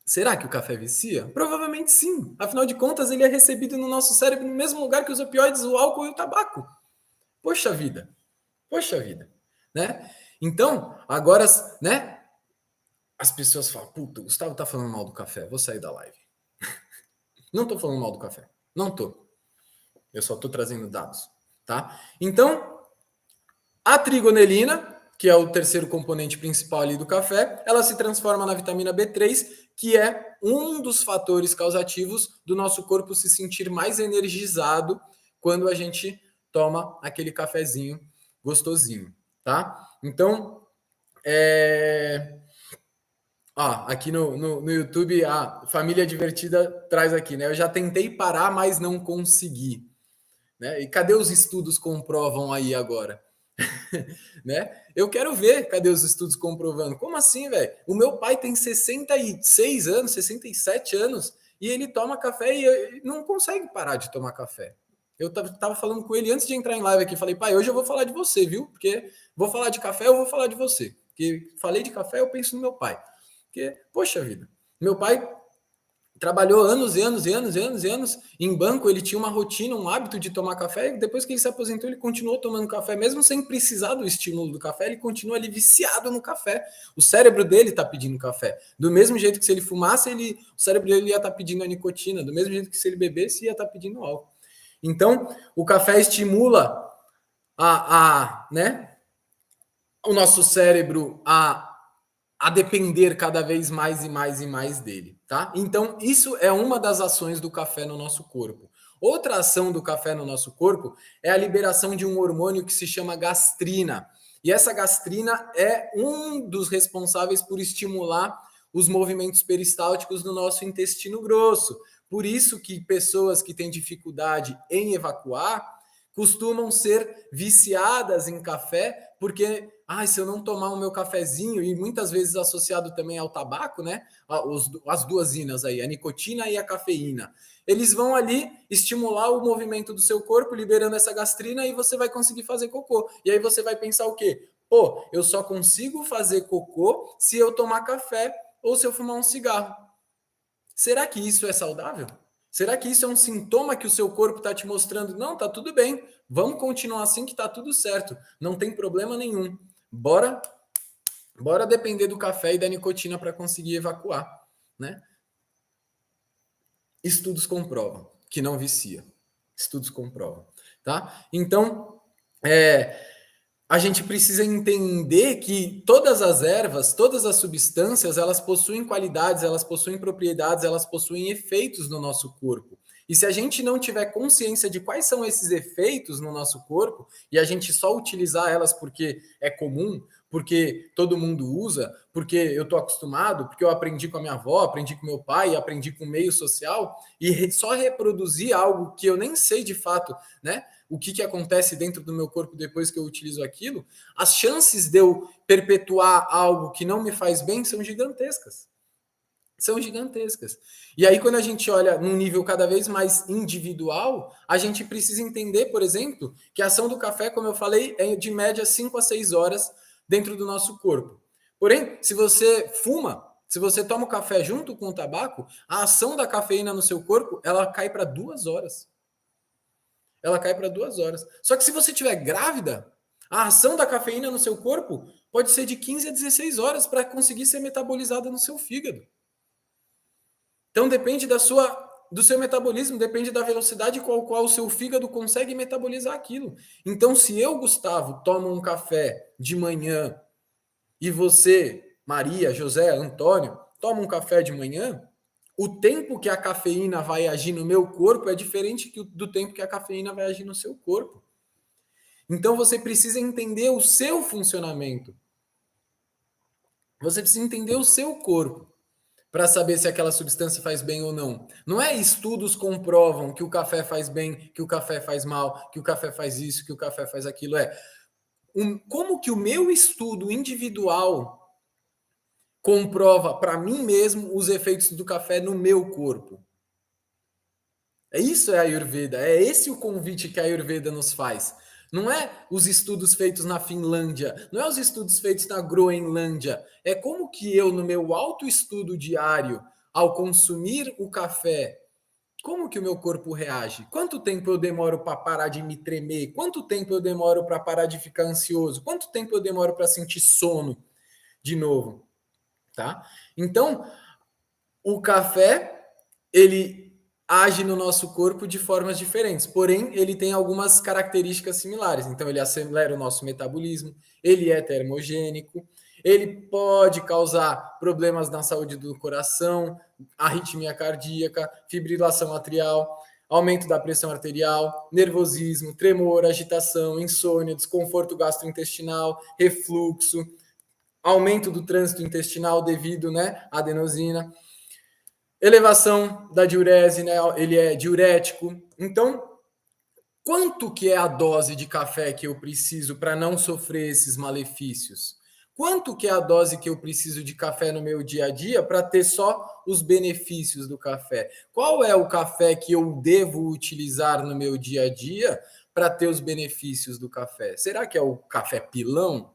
Será que o café vicia? Provavelmente sim. Afinal de contas, ele é recebido no nosso cérebro no mesmo lugar que os opioides, o álcool e o tabaco. Poxa vida. Poxa vida, né? Então, agora, né? As pessoas falam, puta, o Gustavo tá falando mal do café, vou sair da live. Não tô falando mal do café. Não tô. Eu só tô trazendo dados, tá? Então, a trigonelina, que é o terceiro componente principal ali do café, ela se transforma na vitamina B3, que é um dos fatores causativos do nosso corpo se sentir mais energizado quando a gente toma aquele cafezinho gostosinho, tá? Então, aqui no YouTube, a Família Divertida traz aqui, né? Eu já tentei parar, mas não consegui. Né? E cadê os estudos comprovam aí agora? Né? Eu quero ver, cadê os estudos comprovando? Como assim, velho? O meu pai tem 66 anos, 67 anos, e ele toma café e não consegue parar de tomar café. Eu tava falando com ele antes de entrar em live aqui, falei, pai, hoje eu vou falar de você, viu? Porque vou falar de café, eu vou falar de você. Porque falei de café, eu penso no meu pai. Porque, poxa vida, meu pai trabalhou anos e anos e anos e anos e anos em banco, ele tinha uma rotina, um hábito de tomar café, e depois que ele se aposentou, ele continuou tomando café, mesmo sem precisar do estímulo do café, ele continua ali viciado no café. O cérebro dele está pedindo café. Do mesmo jeito que se ele fumasse, o cérebro dele ia estar pedindo a nicotina, do mesmo jeito que se ele bebesse, ia estar pedindo álcool. Então, o café estimula né, o nosso cérebro a depender cada vez mais e mais e mais dele, tá? Então, isso é uma das ações do café no nosso corpo. Outra ação do café no nosso corpo é a liberação de um hormônio que se chama gastrina. E essa gastrina é um dos responsáveis por estimular os movimentos peristálticos do nosso intestino grosso. Por isso que pessoas que têm dificuldade em evacuar costumam ser viciadas em café, porque se eu não tomar o meu cafezinho, e muitas vezes associado também ao tabaco, né? As duas inas aí, a nicotina e a cafeína. Eles vão ali estimular o movimento do seu corpo, liberando essa gastrina, e você vai conseguir fazer cocô. E aí você vai pensar o quê? Pô, eu só consigo fazer cocô se eu tomar café ou se eu fumar um cigarro. Será que isso é saudável? Será que isso é um sintoma que o seu corpo está te mostrando? Não, tá tudo bem. Vamos continuar assim que tá tudo certo. Não tem problema nenhum. Bora depender do café e da nicotina para conseguir evacuar, né? Estudos comprovam que não vicia. Estudos comprovam, tá? Então, a gente precisa entender que todas as ervas, todas as substâncias, elas possuem qualidades, elas possuem propriedades, elas possuem efeitos no nosso corpo. E se a gente não tiver consciência de quais são esses efeitos no nosso corpo, e a gente só utilizar elas porque é comum, porque todo mundo usa, porque eu estou acostumado, porque eu aprendi com a minha avó, aprendi com meu pai, aprendi com o meio social, e só reproduzir algo que eu nem sei de fato, né? O que acontece dentro do meu corpo depois que eu utilizo aquilo, as chances de eu perpetuar algo que não me faz bem são gigantescas. são gigantescas. E aí, quando a gente olha num nível cada vez mais individual, a gente precisa entender, por exemplo, que a ação do café, como eu falei, é de média 5 a 6 horas dentro do nosso corpo. Porém, se você fuma, se você toma o café junto com o tabaco, a ação da cafeína no seu corpo, ela cai para 2 horas. Ela cai para 2 horas. Só que se você estiver grávida, a ação da cafeína no seu corpo pode ser de 15 a 16 horas para conseguir ser metabolizada no seu fígado. Então depende do seu metabolismo, depende da velocidade com a qual o seu fígado consegue metabolizar aquilo. Então, se eu, Gustavo, tomo um café de manhã e você, Maria, José, Antônio, toma um café de manhã, o tempo que a cafeína vai agir no meu corpo é diferente do tempo que a cafeína vai agir no seu corpo. Então você precisa entender o seu funcionamento. Você precisa entender o seu corpo para saber se aquela substância faz bem ou não. Não é estudos comprovam que o café faz bem, que o café faz mal, que o café faz isso, que o café faz aquilo. Como que o meu estudo individual comprova para mim mesmo os efeitos do café no meu corpo. Isso é a Ayurveda, é esse o convite que a Ayurveda nos faz. Não é os estudos feitos na Finlândia, não é os estudos feitos na Groenlândia, é como que eu, no meu autoestudo diário, ao consumir o café, como que o meu corpo reage? Quanto tempo eu demoro para parar de me tremer? Quanto tempo eu demoro para parar de ficar ansioso? Quanto tempo eu demoro para sentir sono de novo? Tá? Então, o café, ele age no nosso corpo de formas diferentes, porém, ele tem algumas características similares. Então, ele acelera o nosso metabolismo, ele é termogênico, ele pode causar problemas na saúde do coração, arritmia cardíaca, fibrilação atrial, aumento da pressão arterial, nervosismo, tremor, agitação, insônia, desconforto gastrointestinal, refluxo, aumento do trânsito intestinal devido, né, à adenosina, elevação da diurese, né, ele é diurético. Então, quanto que é a dose de café que eu preciso para não sofrer esses malefícios? Quanto que é a dose que eu preciso de café no meu dia a dia para ter só os benefícios do café? Qual é o café que eu devo utilizar no meu dia a dia para ter os benefícios do café? Será que é o café pilão?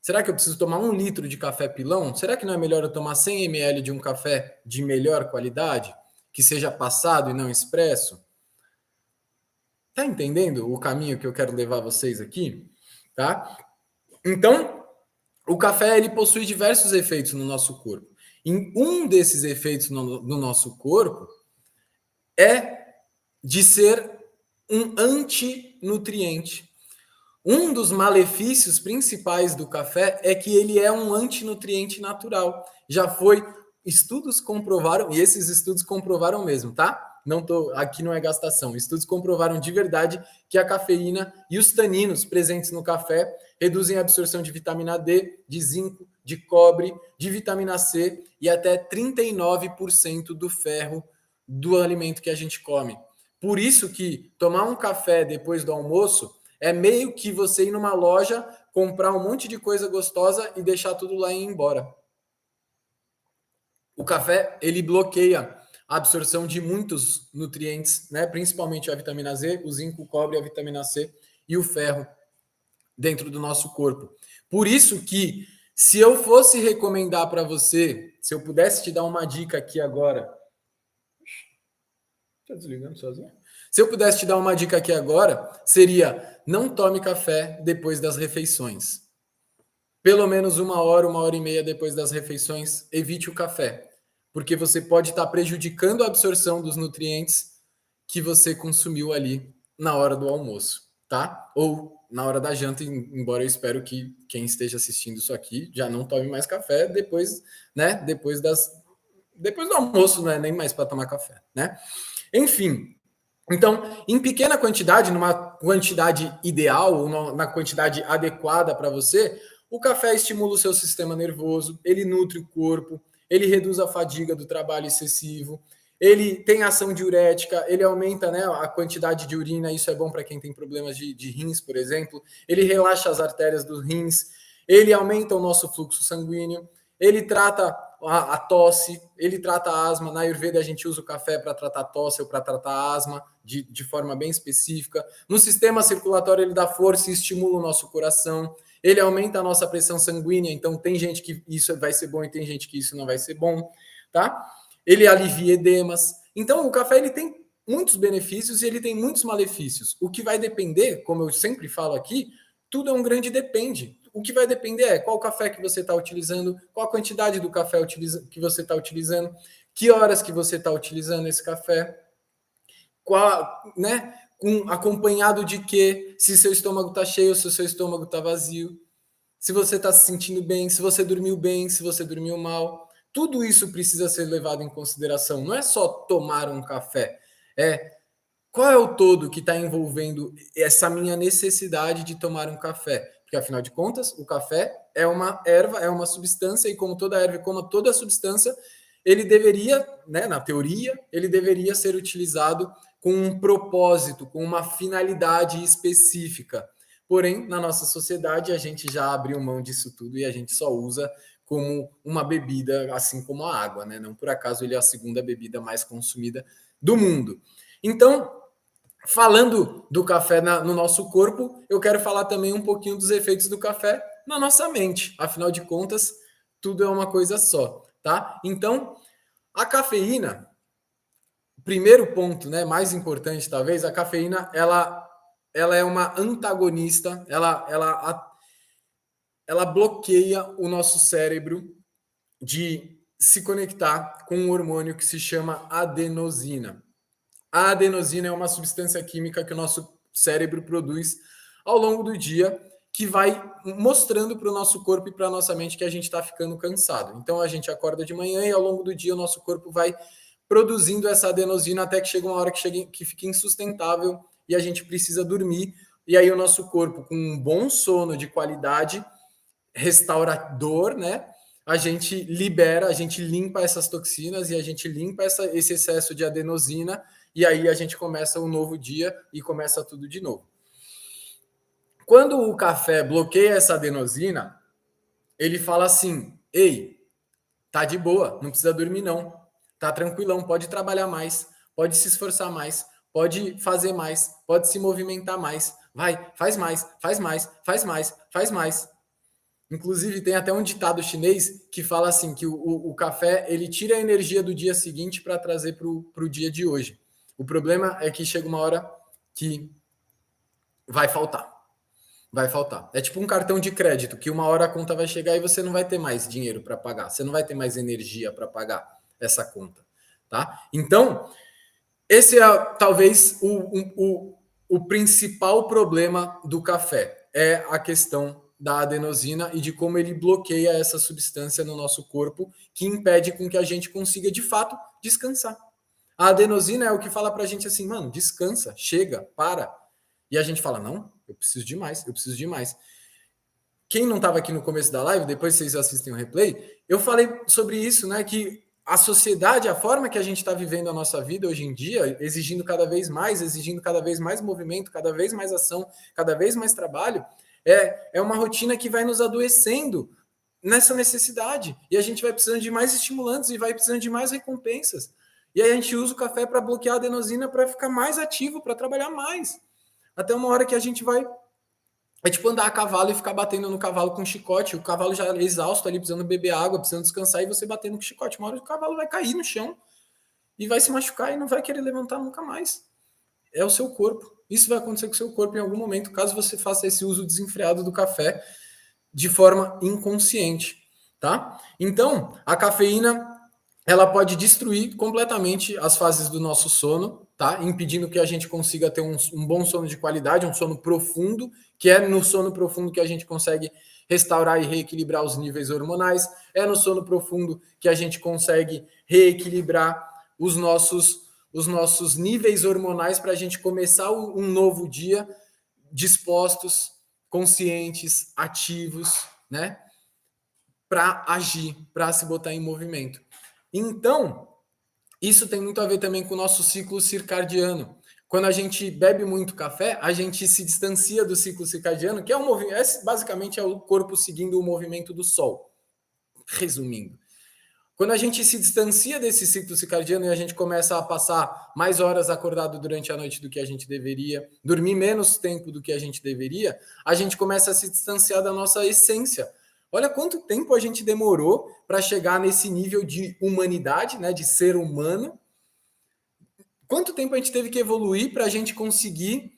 Será que eu preciso tomar 1 litro de café pilão? Será que não é melhor eu tomar 100 ml de um café de melhor qualidade, que seja passado e não expresso? Tá entendendo o caminho que eu quero levar vocês aqui? Tá? Então, o café ele possui diversos efeitos no nosso corpo. E um desses efeitos no nosso corpo é de ser um antinutriente. Um dos malefícios principais do café é que ele é um antinutriente natural. Já foi, estudos comprovaram, e esses estudos comprovaram mesmo, tá? Aqui não é gastação. Estudos comprovaram de verdade que a cafeína e os taninos presentes no café reduzem a absorção de vitamina D, de zinco, de cobre, de vitamina C e até 39% do ferro do alimento que a gente come. Por isso que tomar um café depois do almoço é meio que você ir numa loja, comprar um monte de coisa gostosa e deixar tudo lá e ir embora. O café, ele bloqueia a absorção de muitos nutrientes, né? Principalmente a vitamina Z, o zinco, o cobre, a vitamina C e o ferro dentro do nosso corpo. Por isso que, se eu fosse recomendar para você, se eu pudesse te dar uma dica aqui agora... Está desligando sozinho? Se eu pudesse te dar uma dica aqui agora, seria: não tome café depois das refeições. Pelo menos 1 hora, 1h30 depois das refeições, evite o café, porque você pode estar prejudicando a absorção dos nutrientes que você consumiu ali na hora do almoço, tá? Ou na hora da janta, embora eu espero que quem esteja assistindo isso aqui já não tome mais café depois, né? Depois do almoço, não é nem mais para tomar café, né? Enfim, então, em pequena quantidade, numa quantidade ideal, ou na quantidade adequada para você, o café estimula o seu sistema nervoso, ele nutre o corpo, ele reduz a fadiga do trabalho excessivo, ele tem ação diurética, ele aumenta, né, a quantidade de urina, isso é bom para quem tem problemas de rins, por exemplo, ele relaxa as artérias dos rins, ele aumenta o nosso fluxo sanguíneo, ele trata a tosse, ele trata a asma. Na Ayurveda a gente usa o café para tratar tosse ou para tratar asma de forma bem específica. No sistema circulatório ele dá força e estimula o nosso coração. Ele aumenta a nossa pressão sanguínea, então tem gente que isso vai ser bom e tem gente que isso não vai ser bom, tá? Ele alivia edemas. Então o café ele tem muitos benefícios e ele tem muitos malefícios. O que vai depender, como eu sempre falo aqui, tudo é um grande depende. O que vai depender é qual café que você está utilizando, qual a quantidade do café que você está utilizando, que horas que você está utilizando esse café, qual, né? Acompanhado de quê? Se seu estômago está cheio ou se seu estômago está vazio, se você está se sentindo bem, se você dormiu bem, se você dormiu mal. Tudo isso precisa ser levado em consideração. Não é só tomar um café, é qual é o todo que está envolvendo essa minha necessidade de tomar um café? Porque, afinal de contas, o café é uma erva, é uma substância, e como toda erva, como toda substância, ele deveria, né, na teoria, ele deveria ser utilizado com um propósito, com uma finalidade específica. Porém, na nossa sociedade, a gente já abriu mão disso tudo e a gente só usa como uma bebida, assim como a água, né? Não por acaso ele é a segunda bebida mais consumida do mundo. Então, falando do café no nosso corpo, eu quero falar também um pouquinho dos efeitos do café na nossa mente. Afinal de contas, tudo é uma coisa só, tá? Então, a cafeína, primeiro ponto, né, mais importante talvez, a cafeína, ela é uma antagonista, ela bloqueia o nosso cérebro de se conectar com um hormônio que se chama adenosina. A adenosina é uma substância química que o nosso cérebro produz ao longo do dia, que vai mostrando para o nosso corpo e para a nossa mente que a gente está ficando cansado. Então a gente acorda de manhã e ao longo do dia o nosso corpo vai produzindo essa adenosina até que chega uma hora que fica insustentável e a gente precisa dormir. E aí o nosso corpo, com um bom sono de qualidade, restaurador, né? A gente libera, a gente limpa essas toxinas e a gente limpa esse excesso de adenosina e aí a gente começa um novo dia e começa tudo de novo. Quando o café bloqueia essa adenosina, ele fala assim: ei, tá de boa, não precisa dormir não, tá tranquilão, pode trabalhar mais, pode se esforçar mais, pode fazer mais, pode se movimentar mais, vai, faz mais, faz mais, faz mais, faz mais. Inclusive, tem até um ditado chinês que fala assim, que o café ele tira a energia do dia seguinte para trazer para o dia de hoje. O problema é que chega uma hora que vai faltar. Vai faltar. É tipo um cartão de crédito, que uma hora a conta vai chegar e você não vai ter mais dinheiro para pagar. Você não vai ter mais energia para pagar essa conta. Tá? Então, esse é talvez o principal problema do café. É a questão da adenosina e de como ele bloqueia essa substância no nosso corpo que impede com que a gente consiga, de fato, descansar. A adenosina é o que fala pra gente assim, mano, descansa, chega, para. E a gente fala, não, eu preciso de mais, eu preciso de mais. Quem não estava aqui no começo da live, depois vocês assistem o replay, eu falei sobre isso, né, que a sociedade, a forma que a gente está vivendo a nossa vida hoje em dia, exigindo cada vez mais movimento, cada vez mais ação, cada vez mais trabalho, é uma rotina que vai nos adoecendo nessa necessidade. E a gente vai precisando de mais estimulantes e vai precisando de mais recompensas. E aí a gente usa o café para bloquear a adenosina para ficar mais ativo, para trabalhar mais. Até uma hora que a gente vai. É tipo andar a cavalo e ficar batendo no cavalo com chicote. O cavalo já é exausto ali, precisando beber água, precisando descansar, e você batendo com chicote. Uma hora o cavalo vai cair no chão e vai se machucar e não vai querer levantar nunca mais. É o seu corpo. Isso vai acontecer com o seu corpo em algum momento, caso você faça esse uso desenfreado do café de forma inconsciente, tá? Então, a cafeína, ela pode destruir completamente as fases do nosso sono, tá? Impedindo que a gente consiga ter um bom sono de qualidade, um sono profundo, que é no sono profundo que a gente consegue restaurar e reequilibrar os níveis hormonais, é no sono profundo que a gente consegue reequilibrar os nossos níveis hormonais para a gente começar um novo dia dispostos, conscientes, ativos, né? Para agir, para se botar em movimento. Então, isso tem muito a ver também com o nosso ciclo circadiano. Quando a gente bebe muito café, a gente se distancia do ciclo circadiano, que é um movimento, basicamente é o corpo seguindo o movimento do sol. Resumindo, Quando a gente se distancia desse ciclo circadiano e a gente começa a passar mais horas acordado durante a noite do que a gente deveria, dormir menos tempo do que a gente deveria, a gente começa a se distanciar da nossa essência. Olha quanto tempo a gente demorou para chegar nesse nível de humanidade, né, de ser humano. Quanto tempo a gente teve que evoluir para a gente conseguir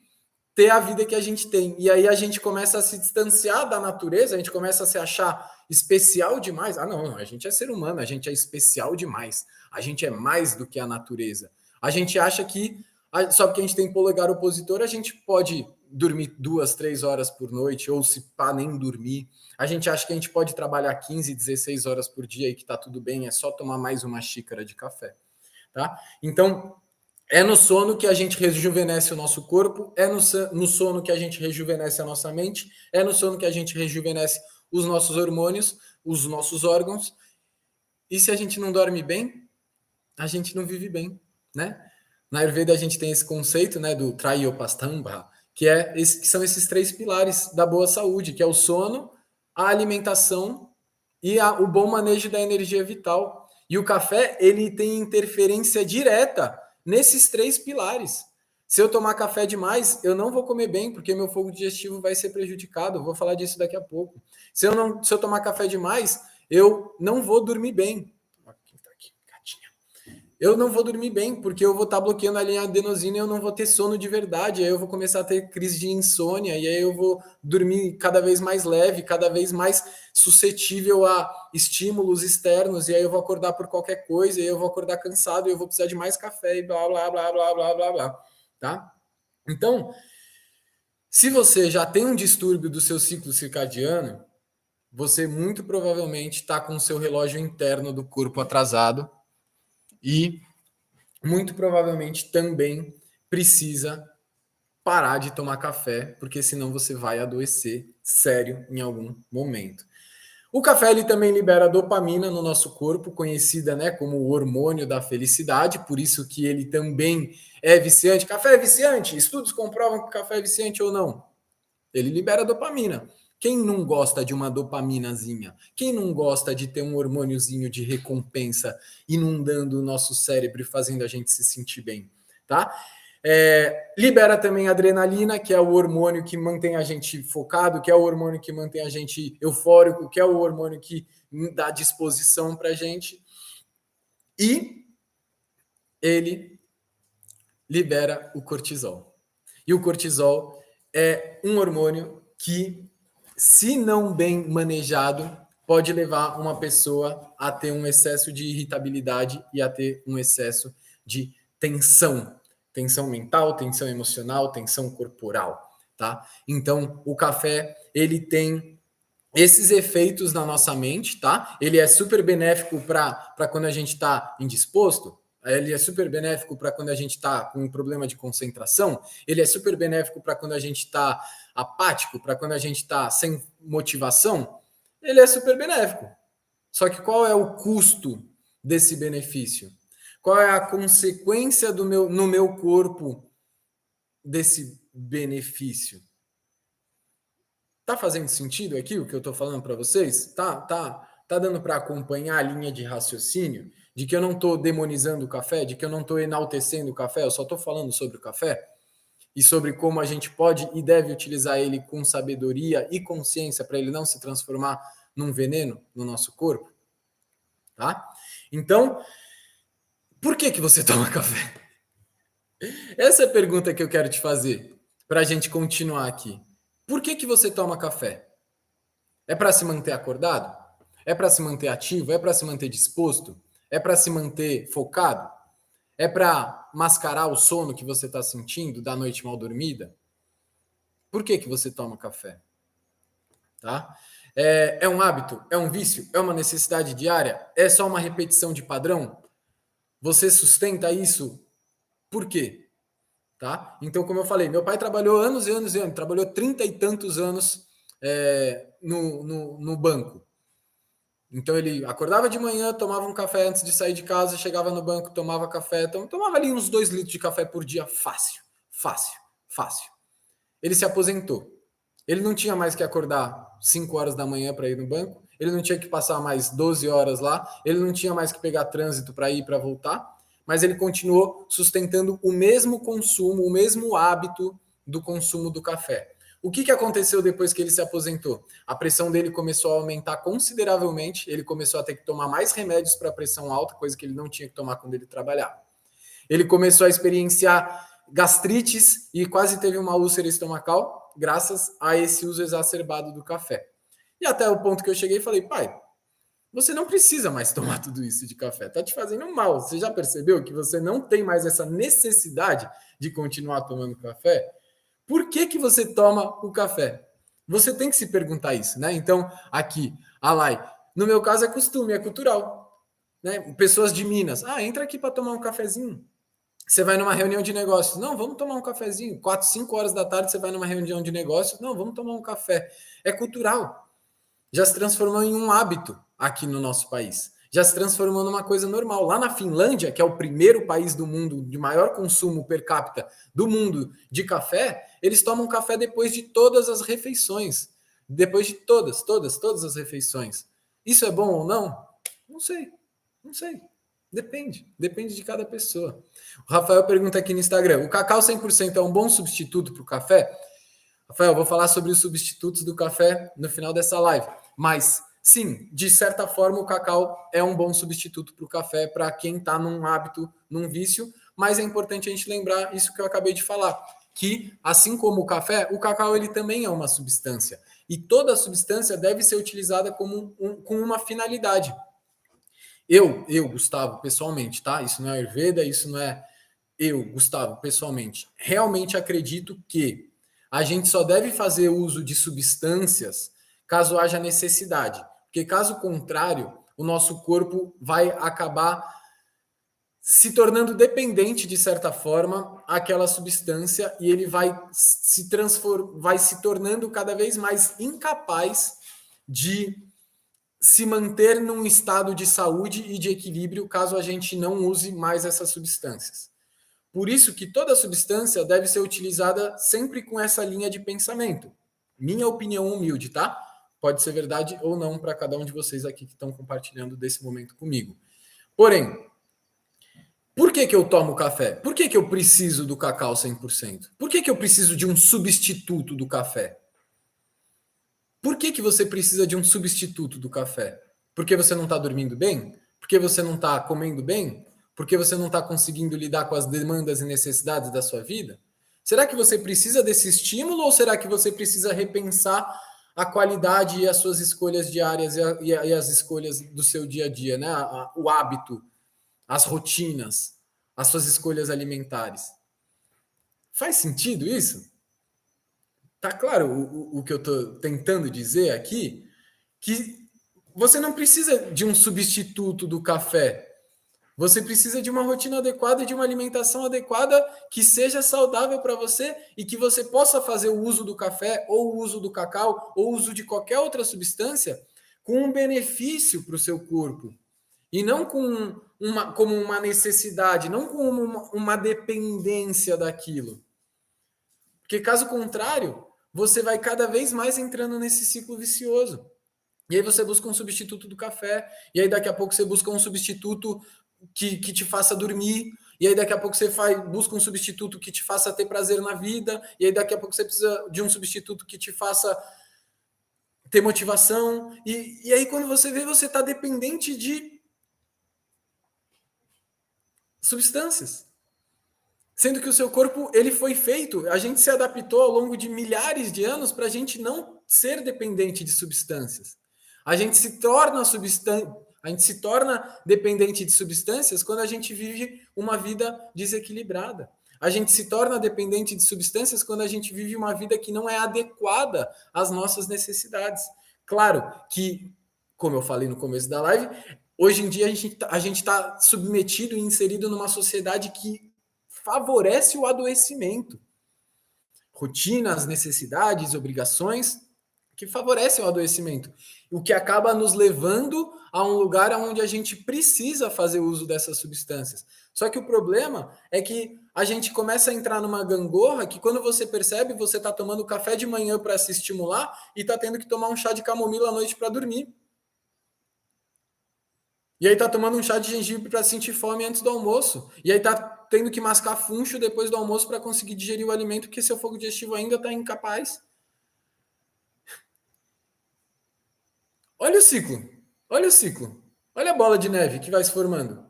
ter a vida que a gente tem. E aí a gente começa a se distanciar da natureza, a gente começa a se achar especial demais. Ah, não, a gente é ser humano, a gente é especial demais. A gente é mais do que a natureza. A gente acha que só porque a gente tem polegar opositor, a gente pode dormir 2, 3 horas por noite, ou se pá, nem dormir. A gente acha que a gente pode trabalhar 15, 16 horas por dia e que tá tudo bem, é só tomar mais uma xícara de café, tá? Então, é no sono que a gente rejuvenesce o nosso corpo, é no sono que a gente rejuvenesce a nossa mente, é no sono que a gente rejuvenesce os nossos hormônios, os nossos órgãos. E se a gente não dorme bem, a gente não vive bem, né? Na Ayurveda a gente tem esse conceito, né, do Trayopastambha, que são esses 3 pilares da boa saúde, que é o sono, a alimentação e o bom manejo da energia vital. E o café, ele tem interferência direta nesses 3 pilares. Se eu tomar café demais, eu não vou comer bem, porque meu fogo digestivo vai ser prejudicado. Eu vou falar disso daqui a pouco. Se eu tomar café demais, eu não vou dormir bem. Eu não vou dormir bem, porque eu vou estar bloqueando a linha adenosina e eu não vou ter sono de verdade. Aí eu vou começar a ter crise de insônia, e aí eu vou dormir cada vez mais leve, cada vez mais suscetível a estímulos externos, e aí eu vou acordar por qualquer coisa, e aí eu vou acordar cansado, e eu vou precisar de mais café, e blá, blá, blá, blá, blá, blá, blá, tá? Então, se você já tem um distúrbio do seu ciclo circadiano, você muito provavelmente está com o seu relógio interno do corpo atrasado, e muito provavelmente também precisa parar de tomar café, porque senão você vai adoecer sério em algum momento. O café ele também libera dopamina no nosso corpo, conhecida, né, como o hormônio da felicidade, por isso que ele também é viciante. Café é viciante? Estudos comprovam que o café é viciante ou não. Ele libera dopamina. Quem não gosta de uma dopaminazinha? Quem não gosta de ter um hormôniozinho de recompensa inundando o nosso cérebro e fazendo a gente se sentir bem, tá? Libera também adrenalina, que é o hormônio que mantém a gente focado, que é o hormônio que mantém a gente eufórico, que é o hormônio que dá disposição para a gente. E ele libera o cortisol. E o cortisol é um hormônio que, se não bem manejado, pode levar uma pessoa a ter um excesso de irritabilidade e a ter um excesso de tensão. Tensão mental, tensão emocional, tensão corporal, tá? Então, o café, ele tem esses efeitos na nossa mente, tá? Ele é super benéfico para quando a gente está indisposto, ele é super benéfico para quando a gente está com um problema de concentração, ele é super benéfico para quando a gente está apático, para quando a gente está sem motivação, ele é super benéfico. Só que qual é o custo desse benefício? Qual é a consequência no meu corpo desse benefício? Tá fazendo sentido aqui o que eu tô falando para vocês? Tá dando para acompanhar a linha de raciocínio de que eu não tô demonizando o café, de que eu não tô enaltecendo o café, eu só tô falando sobre o café e sobre como a gente pode e deve utilizar ele com sabedoria e consciência para ele não se transformar num veneno no nosso corpo, tá? Então, por que você toma café? Essa é a pergunta que eu quero te fazer para a gente continuar aqui. Por que você toma café? É para se manter acordado? É para se manter ativo? É para se manter disposto? É para se manter focado? É para mascarar o sono que você está sentindo da noite mal dormida? Por que você toma café? Tá? É um hábito? É um vício? É uma necessidade diária? É só uma repetição de padrão? Você sustenta isso? Por quê? Tá? Então, como eu falei, meu pai trabalhou anos e anos e anos, trabalhou 30 e tantos anos no banco. Então ele acordava de manhã, tomava um café antes de sair de casa, chegava no banco, tomava café, tomava ali uns 2 litros de café por dia, fácil, fácil, fácil. Ele se aposentou. Ele não tinha mais que acordar 5 horas da manhã para ir no banco, ele não tinha que passar mais 12 horas lá, ele não tinha mais que pegar trânsito para ir e para voltar, mas ele continuou sustentando o mesmo consumo, o mesmo hábito do consumo do café. O que aconteceu depois que ele se aposentou? A pressão dele começou a aumentar consideravelmente, ele começou a ter que tomar mais remédios para pressão alta, coisa que ele não tinha que tomar quando ele trabalhava. Ele começou a experienciar gastrites e quase teve uma úlcera estomacal, graças a esse uso exacerbado do café. E até o ponto que eu cheguei e falei, pai, você não precisa mais tomar tudo isso de café, tá te fazendo mal. Você já percebeu que você não tem mais essa necessidade de continuar tomando café? Por que você toma o café? Você tem que se perguntar isso, né? Então, aqui, a Lai, no meu caso é costume, é cultural, né? Pessoas de Minas, entra aqui para tomar um cafezinho. Você vai numa reunião de negócios, não, vamos tomar um cafezinho. 4, 5 horas da tarde você vai numa reunião de negócios, não, vamos tomar um café. É cultural. Já se transformou em um hábito aqui no nosso país. Já se transformou numa coisa normal. Lá na Finlândia, que é o primeiro país do mundo de maior consumo per capita do mundo de café, eles tomam café depois de todas as refeições. Depois de todas as refeições. Isso é bom ou não? Não sei. Depende de cada pessoa. O Rafael pergunta aqui no Instagram: o cacau 100% é um bom substituto para o café? Rafael, eu vou falar sobre os substitutos do café no final dessa live. Mas, sim, de certa forma, o cacau é um bom substituto para o café para quem está num hábito, num vício. Mas é importante a gente lembrar isso que eu acabei de falar, que, assim como o cacau ele também é uma substância. E toda substância deve ser utilizada com uma finalidade. Eu, Gustavo, pessoalmente, tá? Isso não é Ayurveda, isso não é eu, Gustavo, pessoalmente. Realmente acredito que a gente só deve fazer uso de substâncias caso haja necessidade. Porque, caso contrário, o nosso corpo vai acabar se tornando dependente, de certa forma, àquela substância e ele vai se tornando cada vez mais incapaz de se manter num estado de saúde e de equilíbrio caso a gente não use mais essas substâncias. Por isso que toda substância deve ser utilizada sempre com essa linha de pensamento. Minha opinião humilde, tá? Pode ser verdade ou não para cada um de vocês aqui que estão compartilhando desse momento comigo. Porém, por que eu tomo café? Por que eu preciso do cacau 100%? Por que eu preciso de um substituto do café? Por que você precisa de um substituto do café? Porque você não está dormindo bem? Porque você não está comendo bem? Porque você não está conseguindo lidar com as demandas e necessidades da sua vida? Será que você precisa desse estímulo ou será que você precisa repensar a qualidade e as suas escolhas diárias e as escolhas do seu dia a dia, né? O hábito, as rotinas, as suas escolhas alimentares? Faz sentido isso? Tá claro o que eu estou tentando dizer aqui? Que você não precisa de um substituto do café. Você precisa de uma rotina adequada e de uma alimentação adequada que seja saudável para você e que você possa fazer o uso do café ou o uso do cacau ou o uso de qualquer outra substância com um benefício para o seu corpo e não como uma necessidade, não como uma dependência daquilo. Porque caso contrário, você vai cada vez mais entrando nesse ciclo vicioso. E aí você busca um substituto do café, e aí daqui a pouco você busca um substituto que te faça dormir, e aí daqui a pouco você busca um substituto que te faça ter prazer na vida, e aí daqui a pouco você precisa de um substituto que te faça ter motivação, e aí quando você vê, você está dependente de substâncias. Sendo que o seu corpo, ele foi feito, a gente se adaptou ao longo de milhares de anos para a gente não ser dependente de substâncias. A gente se torna dependente de substâncias quando a gente vive uma vida desequilibrada. A gente se torna dependente de substâncias quando a gente vive uma vida que não é adequada às nossas necessidades. Claro que, como eu falei no começo da live, hoje em dia a gente está submetido e inserido numa sociedade que favorece o adoecimento. Rotinas, necessidades, obrigações que favorecem o adoecimento, o que acaba nos levando a um lugar onde a gente precisa fazer uso dessas substâncias. Só que o problema é que a gente começa a entrar numa gangorra que quando você percebe, você está tomando café de manhã para se estimular e está tendo que tomar um chá de camomila à noite para dormir. E aí tá tomando um chá de gengibre para sentir fome antes do almoço. E aí tá tendo que mascar funcho depois do almoço para conseguir digerir o alimento, porque seu fogo digestivo ainda tá incapaz. Olha o ciclo. Olha o ciclo. Olha a bola de neve que vai se formando.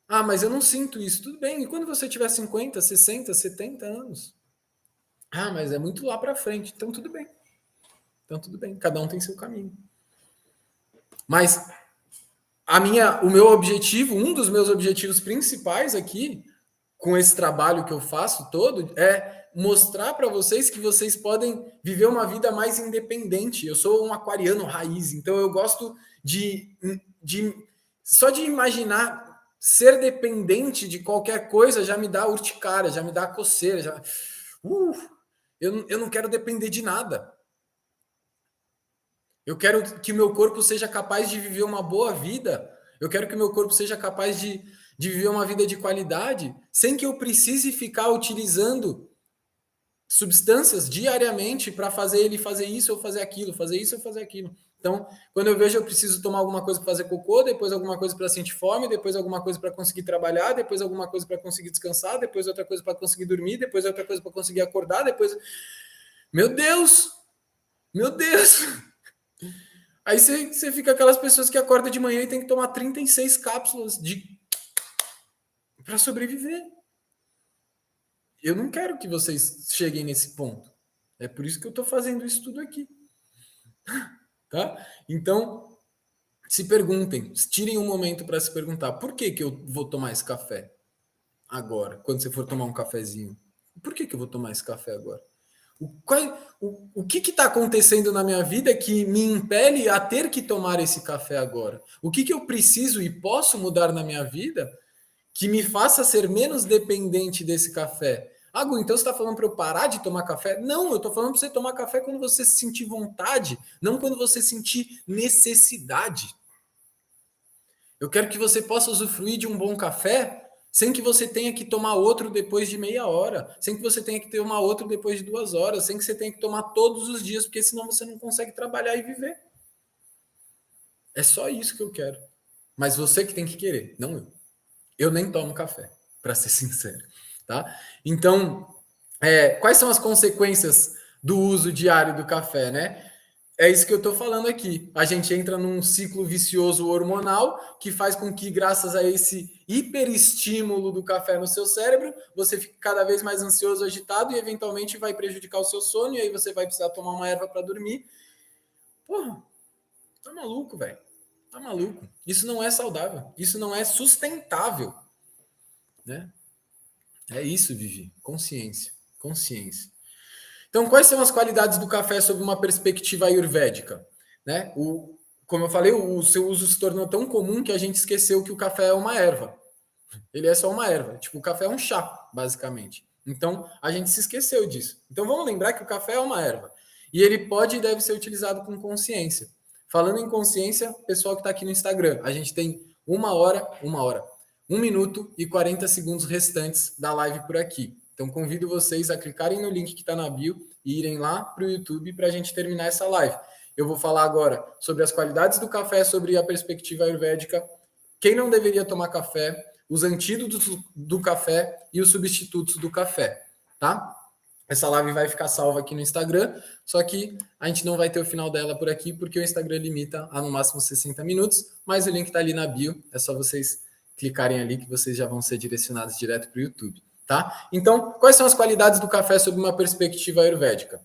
Ah, mas eu não sinto isso. Tudo bem. E quando você tiver 50, 60, 70 anos? Ah, mas é muito lá para frente. Então tudo bem. Então tudo bem. Cada um tem seu caminho. Mas o meu objetivo, um dos meus objetivos principais aqui, com esse trabalho que eu faço todo, é mostrar para vocês que vocês podem viver uma vida mais independente. Eu sou um aquariano raiz, então eu gosto de só de imaginar ser dependente de qualquer coisa já me dá urticária, já me dá coceira, já. Eu não quero depender de nada. Eu quero que meu corpo seja capaz de viver uma boa vida. Eu quero que meu corpo seja capaz de viver uma vida de qualidade, sem que eu precise ficar utilizando substâncias diariamente para fazer ele fazer isso ou fazer aquilo, fazer isso ou fazer aquilo. Então, quando eu vejo eu preciso tomar alguma coisa para fazer cocô, depois alguma coisa para sentir fome, depois alguma coisa para conseguir trabalhar, depois alguma coisa para conseguir descansar, depois outra coisa para conseguir dormir, depois outra coisa para conseguir acordar, depois. Meu Deus! Meu Deus! Aí você fica aquelas pessoas que acordam de manhã e tem que tomar 36 cápsulas para sobreviver. Eu não quero que vocês cheguem nesse ponto. É por isso que eu estou fazendo isso tudo aqui. Tá? Então, se perguntem, tirem um momento para se perguntar: por que eu vou tomar esse café agora? Quando você for tomar um cafezinho, por que eu vou tomar esse café agora? O que está acontecendo na minha vida que me impele a ter que tomar esse café agora? O que eu preciso e posso mudar na minha vida que me faça ser menos dependente desse café? Ah, Gu, então você está falando para eu parar de tomar café? Não, eu estou falando para você tomar café quando você sentir vontade, não quando você sentir necessidade. Eu quero que você possa usufruir de um bom café sem que você tenha que tomar outro depois de meia hora, sem que você tenha que tomar outro depois de 2 horas, sem que você tenha que tomar todos os dias, porque senão você não consegue trabalhar e viver. É só isso que eu quero. Mas você que tem que querer, não eu. Eu nem tomo café, para ser sincero, tá? Então, quais são as consequências do uso diário do café, né? É isso que eu estou falando aqui. A gente entra num ciclo vicioso hormonal que faz com que, graças a esse hiperestímulo do café no seu cérebro, você fique cada vez mais ansioso, agitado e eventualmente vai prejudicar o seu sono e aí você vai precisar tomar uma erva para dormir. Porra, tá maluco, velho. Tá maluco. Isso não é saudável. Isso não é sustentável, né? É isso, Vivi. Consciência. Consciência. Então, quais são as qualidades do café sob uma perspectiva ayurvédica? Né? Como eu falei, o seu uso se tornou tão comum que a gente esqueceu que o café é uma erva. Ele é só uma erva. Tipo, o café é um chá, basicamente. Então, a gente se esqueceu disso. Então, vamos lembrar que o café é uma erva. E ele pode e deve ser utilizado com consciência. Falando em consciência, pessoal que está aqui no Instagram, a gente tem 1 minuto e 40 segundos restantes da live por aqui. Então, convido vocês a clicarem no link que está na bio e irem lá para o YouTube para a gente terminar essa live. Eu vou falar agora sobre as qualidades do café, sobre a perspectiva ayurvédica, quem não deveria tomar café, os antídotos do café e os substitutos do café, tá? Essa live vai ficar salva aqui no Instagram, só que a gente não vai ter o final dela por aqui, porque o Instagram limita a no máximo 60 minutos, mas o link está ali na bio, é só vocês clicarem ali que vocês já vão ser direcionados direto para o YouTube. Tá? Então, quais são as qualidades do café sob uma perspectiva ayurvédica?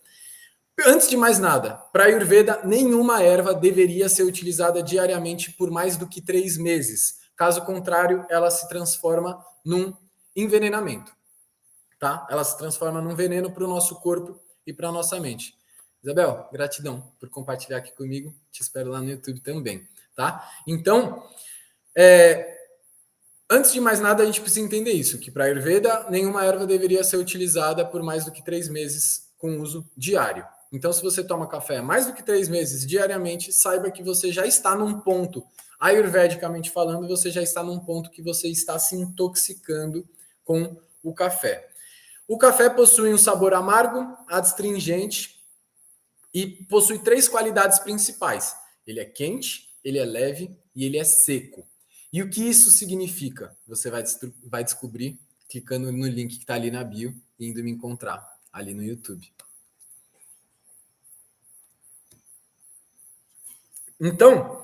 Antes de mais nada, para a Ayurveda, nenhuma erva deveria ser utilizada diariamente por mais do que 3 meses. Caso contrário, ela se transforma num envenenamento. Tá? Ela se transforma num veneno para o nosso corpo e para a nossa mente. Isabel, gratidão por compartilhar aqui comigo. Te espero lá no YouTube também. Tá? Então, antes de mais nada, a gente precisa entender isso, que para a Ayurveda, nenhuma erva deveria ser utilizada por mais do que 3 meses com uso diário. Então, se você toma café mais do que 3 meses diariamente, saiba que você já está num ponto, ayurvedicamente falando, você já está num ponto que você está se intoxicando com o café. O café possui um sabor amargo, adstringente e possui 3 qualidades principais. Ele é quente, ele é leve e ele é seco. E o que isso significa? Você vai descobrir clicando no link que está ali na bio e indo me encontrar ali no YouTube. Então,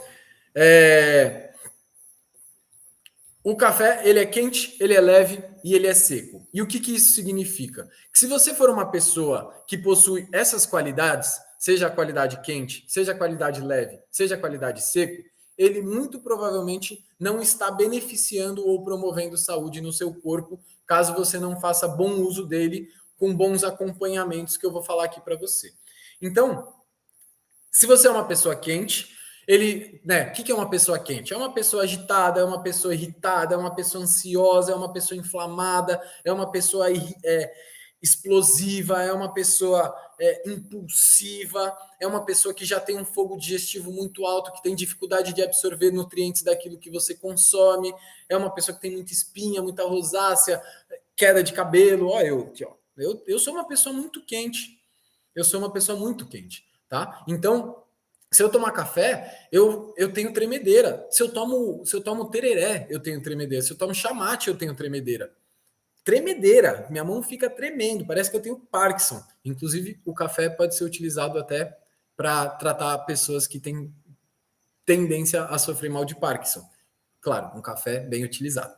o café, ele é quente, ele é leve e ele é seco. E o que isso significa? Que se você for uma pessoa que possui essas qualidades, seja a qualidade quente, seja a qualidade leve, seja a qualidade seco, ele muito provavelmente não está beneficiando ou promovendo saúde no seu corpo, caso você não faça bom uso dele com bons acompanhamentos que eu vou falar aqui para você. Então, se você é uma pessoa quente, o que é uma pessoa quente? É uma pessoa agitada, é uma pessoa irritada, é uma pessoa ansiosa, é uma pessoa inflamada, é uma pessoa explosiva, é uma pessoa impulsiva, é uma pessoa que já tem um fogo digestivo muito alto, que tem dificuldade de absorver nutrientes daquilo que você consome, é uma pessoa que tem muita espinha, muita rosácea, queda de cabelo. Eu sou uma pessoa muito quente. Eu sou uma pessoa muito quente, tá? Então, se eu tomar café, eu tenho tremedeira. Se eu tomo tereré, eu tenho tremedeira. Se eu tomo chamate, eu tenho tremedeira. Tremedeira. Minha mão fica tremendo. Parece que eu tenho Parkinson. Inclusive, o café pode ser utilizado até para tratar pessoas que têm tendência a sofrer mal de Parkinson. Claro, um café bem utilizado.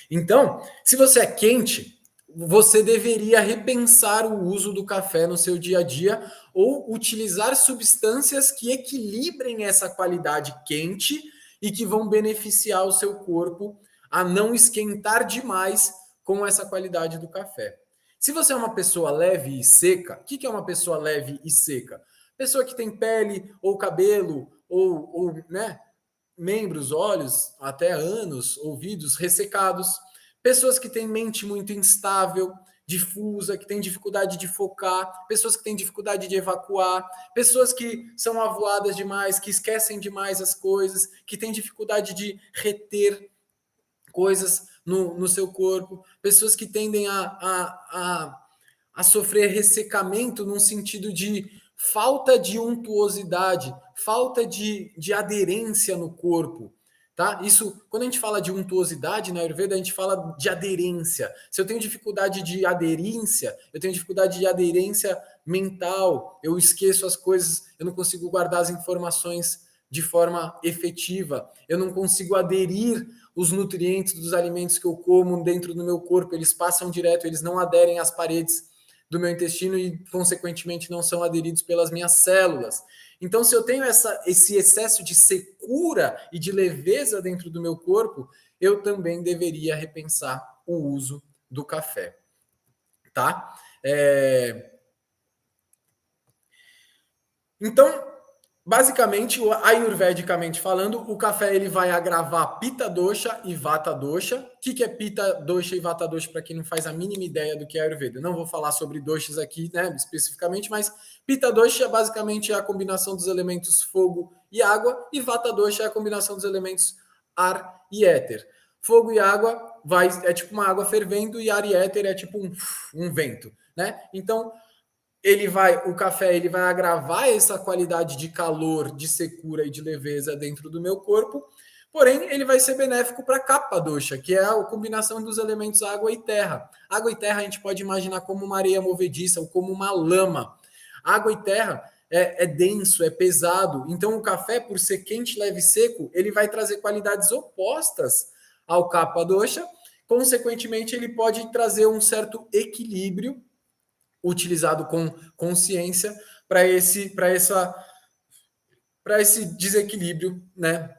Então, se você é quente, você deveria repensar o uso do café no seu dia a dia ou utilizar substâncias que equilibrem essa qualidade quente e que vão beneficiar o seu corpo a não esquentar demais com essa qualidade do café. Se você é uma pessoa leve e seca, o que é uma pessoa leve e seca? Pessoa que tem pele ou cabelo ou membros, olhos, até anos, ouvidos ressecados, pessoas que têm mente muito instável, difusa, que têm dificuldade de focar, pessoas que têm dificuldade de evacuar, pessoas que são avoadas demais, que esquecem demais as coisas, que têm dificuldade de reter coisas no seu corpo, pessoas que tendem a sofrer ressecamento num sentido de falta de untuosidade, falta de aderência no corpo. Tá? Isso, quando a gente fala de untuosidade na Ayurveda, a gente fala de aderência. Se eu tenho dificuldade de aderência, eu tenho dificuldade de aderência mental, eu esqueço as coisas, eu não consigo guardar as informações de forma efetiva, eu não consigo aderir os nutrientes dos alimentos que eu como dentro do meu corpo, eles passam direto, eles não aderem às paredes do meu intestino e, consequentemente, não são aderidos pelas minhas células. Então, se eu tenho esse excesso de secura e de leveza dentro do meu corpo, eu também deveria repensar o uso do café, tá? Então, basicamente, ayurvedicamente falando, o café ele vai agravar Pitta Dosha e Vata Dosha. O que é Pitta Dosha e Vata Dosha para quem não faz a mínima ideia do que é Ayurveda? Não vou falar sobre doshas aqui, né, especificamente, mas Pitta Dosha basicamente é a combinação dos elementos fogo e água e Vata Dosha é a combinação dos elementos ar e éter. Fogo e água é tipo uma água fervendo e ar e éter é tipo um vento, né? Então, o café ele vai agravar essa qualidade de calor, de secura e de leveza dentro do meu corpo, porém ele vai ser benéfico para a capa dosha, que é a combinação dos elementos água e terra. Água e terra a gente pode imaginar como uma areia movediça ou como uma lama. Água e terra é denso, é pesado, então o café, por ser quente, leve e seco, ele vai trazer qualidades opostas ao capa dosha, consequentemente ele pode trazer um certo equilíbrio utilizado com consciência para esse desequilíbrio, né,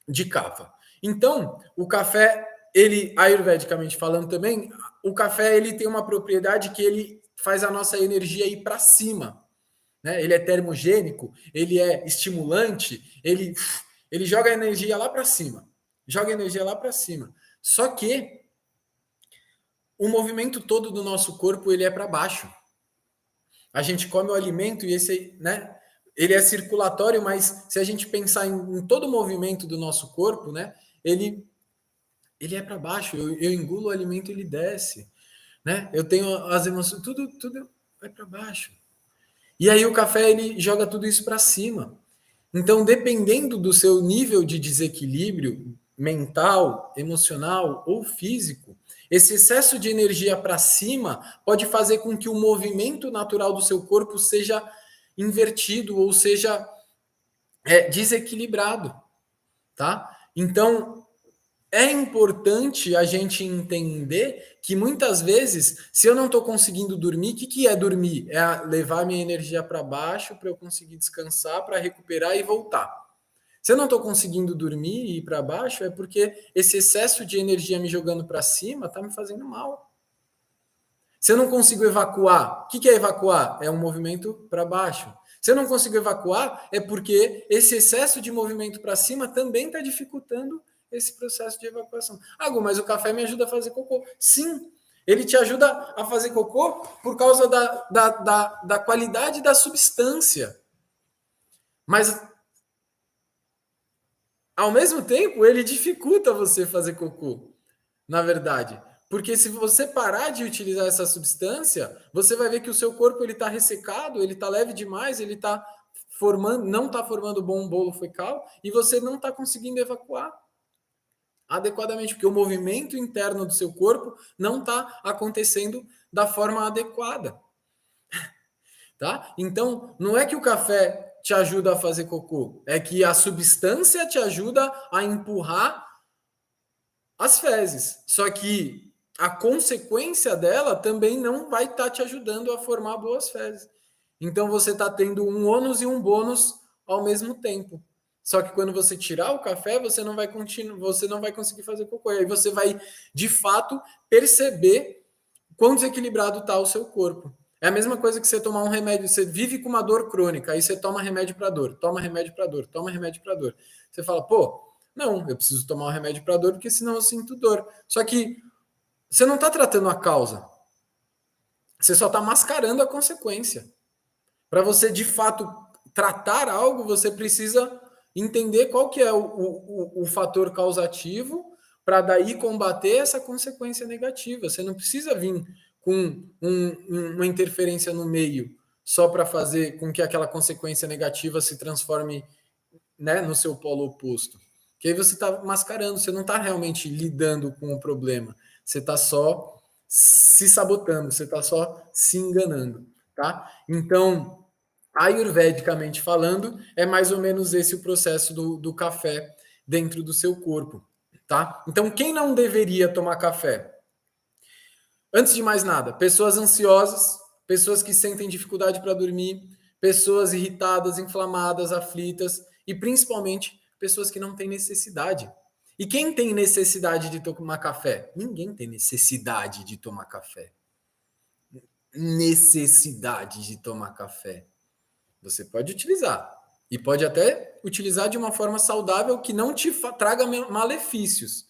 de kapha. Então, o café, ele ayurvedicamente falando também, o café ele tem uma propriedade que ele faz a nossa energia ir para cima, né? Ele é termogênico, ele é estimulante, ele joga a energia lá para cima. Joga a energia lá para cima. Só que o movimento todo do nosso corpo ele é para baixo. A gente come o alimento e esse, né? Ele é circulatório, mas se a gente pensar em todo o movimento do nosso corpo, né? Ele é para baixo. Eu engulo o alimento e ele desce, né? Eu tenho as emoções, tudo vai para baixo. E aí o café ele joga tudo isso para cima. Então, dependendo do seu nível de desequilíbrio mental, emocional ou físico, esse excesso de energia para cima pode fazer com que o movimento natural do seu corpo seja invertido ou seja desequilibrado, tá? Então, é importante a gente entender que muitas vezes, se eu não estou conseguindo dormir, o que é dormir? É levar minha energia para baixo para eu conseguir descansar, para recuperar e voltar. Se eu não estou conseguindo dormir e ir para baixo, é porque esse excesso de energia me jogando para cima está me fazendo mal. Se eu não consigo evacuar, o que é evacuar? É um movimento para baixo. Se eu não consigo evacuar, é porque esse excesso de movimento para cima também está dificultando esse processo de evacuação. Ah, Gu, mas o café me ajuda a fazer cocô. Sim, ele te ajuda a fazer cocô por causa da qualidade da substância. Mas, ao mesmo tempo, ele dificulta você fazer cocô, na verdade. Porque se você parar de utilizar essa substância, você vai ver que o seu corpo ele está ressecado, ele está leve demais, ele está formando, não está formando bom bolo fecal e você não está conseguindo evacuar adequadamente, porque o movimento interno do seu corpo não está acontecendo da forma adequada, tá? Então, não é que o café te ajuda a fazer cocô, é que a substância te ajuda a empurrar as fezes. Só que a consequência dela também não vai estar te ajudando a formar boas fezes. Então você está tendo um ônus e um bônus ao mesmo tempo. Só que quando você tirar o café, você não vai você não vai conseguir fazer cocô. E aí você vai, de fato, perceber quão desequilibrado está o seu corpo. É a mesma coisa que você tomar um remédio, você vive com uma dor crônica, aí você toma remédio para dor, toma remédio para dor, toma remédio para dor. Você fala, pô, não, eu preciso tomar um remédio para dor, porque senão eu sinto dor. Só que você não está tratando a causa. Você só está mascarando a consequência. Para você, de fato, tratar algo, você precisa entender qual que é o fator causativo para daí combater essa consequência negativa. Você não precisa vir com uma interferência no meio só para fazer com que aquela consequência negativa se transforme, né, no seu polo oposto. Que aí você está mascarando, você não está realmente lidando com o problema. Você está só se sabotando, você está só se enganando, tá? Então, ayurvedicamente falando, é mais ou menos esse o processo do café dentro do seu corpo, tá? Então, quem não deveria tomar café? Antes de mais nada, pessoas ansiosas, pessoas que sentem dificuldade para dormir, pessoas irritadas, inflamadas, aflitas e principalmente pessoas que não têm necessidade. E quem tem necessidade de tomar café? Ninguém tem necessidade de tomar café. Necessidade de tomar café. Você pode utilizar. E pode até utilizar de uma forma saudável que não te traga malefícios.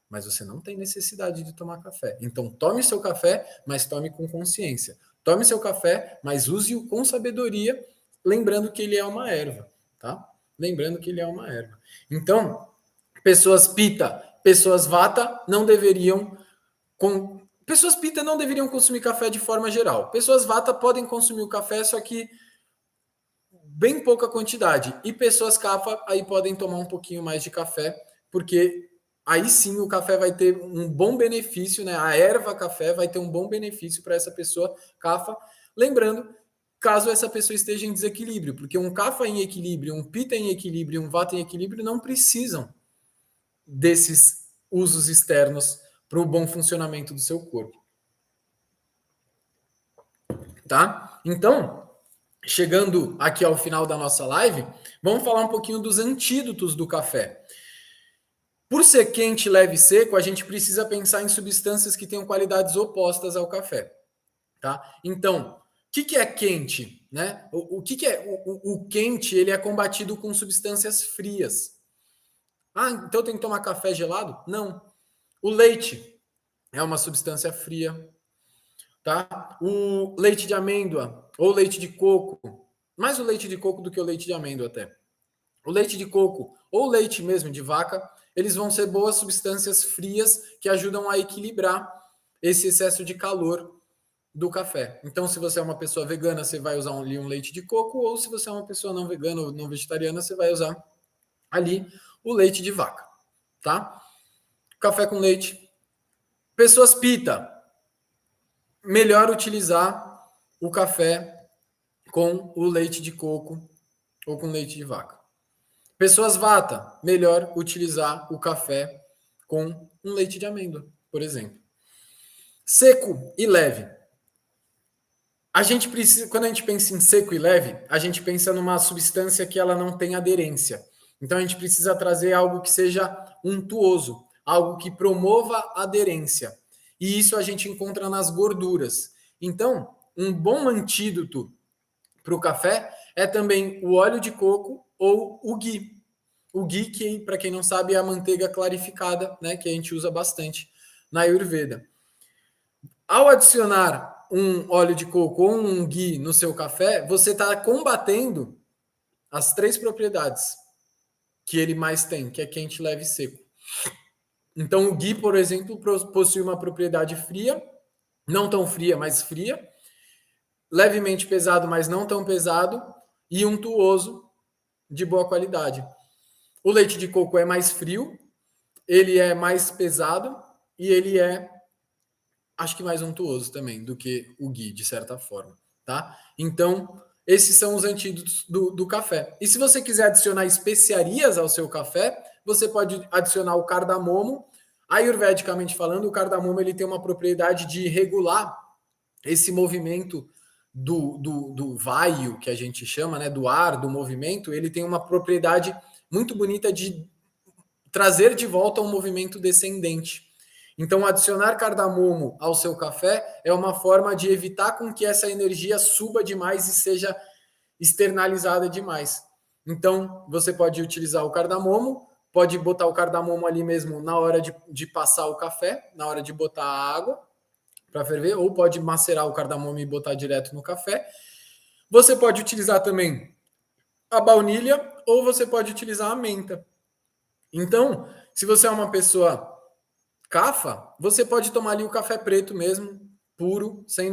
Mas você não tem necessidade de tomar café. Então, tome seu café, mas tome com consciência. Tome seu café, mas use-o com sabedoria, lembrando que ele é uma erva, tá? Lembrando que ele é uma erva. Então, pessoas pita, pessoas vata não deveriam pessoas pita não deveriam consumir café de forma geral. Pessoas vata podem consumir o café, só que bem pouca quantidade. E pessoas kapha aí podem tomar um pouquinho mais de café, porque aí sim o café vai ter um bom benefício, né? A erva café vai ter um bom benefício para essa pessoa kapha. Lembrando, caso essa pessoa esteja em desequilíbrio, porque um kapha em equilíbrio, um pita em equilíbrio, um vata em equilíbrio não precisam desses usos externos para o bom funcionamento do seu corpo. Tá? Então, chegando aqui ao final da nossa live, vamos falar um pouquinho dos antídotos do café. Por ser quente, leve e seco, a gente precisa pensar em substâncias que tenham qualidades opostas ao café, tá? Então, o que é quente, né? O que é o quente? Ele é combatido com substâncias frias. Ah, então tem que tomar café gelado? Não. O leite é uma substância fria, tá? O leite de amêndoa ou leite de coco, mais o leite de coco do que o leite de amêndoa até. O leite de coco ou leite mesmo de vaca, eles vão ser boas substâncias frias que ajudam a equilibrar esse excesso de calor do café. Então, se você é uma pessoa vegana, você vai usar ali um leite de coco, ou se você é uma pessoa não vegana ou não vegetariana, você vai usar ali o leite de vaca, tá? Café com leite. Pessoas pita, melhor utilizar o café com o leite de coco ou com leite de vaca. Pessoas vata, melhor utilizar o café com um leite de amêndoa, por exemplo. Seco e leve. A gente precisa, quando a gente pensa em seco e leve, a gente pensa numa substância que ela não tem aderência. Então a gente precisa trazer algo que seja untuoso, algo que promova aderência. E isso a gente encontra nas gorduras. Então, um bom antídoto para o café é também o óleo de coco ou o ghee. O ghee, que, para quem não sabe, é a manteiga clarificada, né, que a gente usa bastante na Ayurveda. Ao adicionar um óleo de coco ou um ghee no seu café, você está combatendo as 3 propriedades que ele mais tem, que é quente, leve e seco. Então, o ghee, por exemplo, possui uma propriedade fria, não tão fria, mas fria, levemente pesado, mas não tão pesado, e untuoso, de boa qualidade. O leite de coco é mais frio, ele é mais pesado e ele é, acho que mais untuoso também do que o ghee, de certa forma, tá? Então, esses são os antídotos do café. E se você quiser adicionar especiarias ao seu café, você pode adicionar o cardamomo. Ayurvedicamente falando, o cardamomo ele tem uma propriedade de regular esse movimento do vaio, que a gente chama, né, do ar, do movimento. Ele tem uma propriedade muito bonita de trazer de volta um movimento descendente. Então, adicionar cardamomo ao seu café é uma forma de evitar com que essa energia suba demais e seja externalizada demais. Então, você pode utilizar o cardamomo, pode botar o cardamomo ali mesmo na hora de passar o café, na hora de botar a água para ferver, ou pode macerar o cardamomo e botar direto no café. Você pode utilizar também a baunilha ou você pode utilizar a menta. Então, se você é uma pessoa cafa, você pode tomar ali o café preto mesmo, puro, sem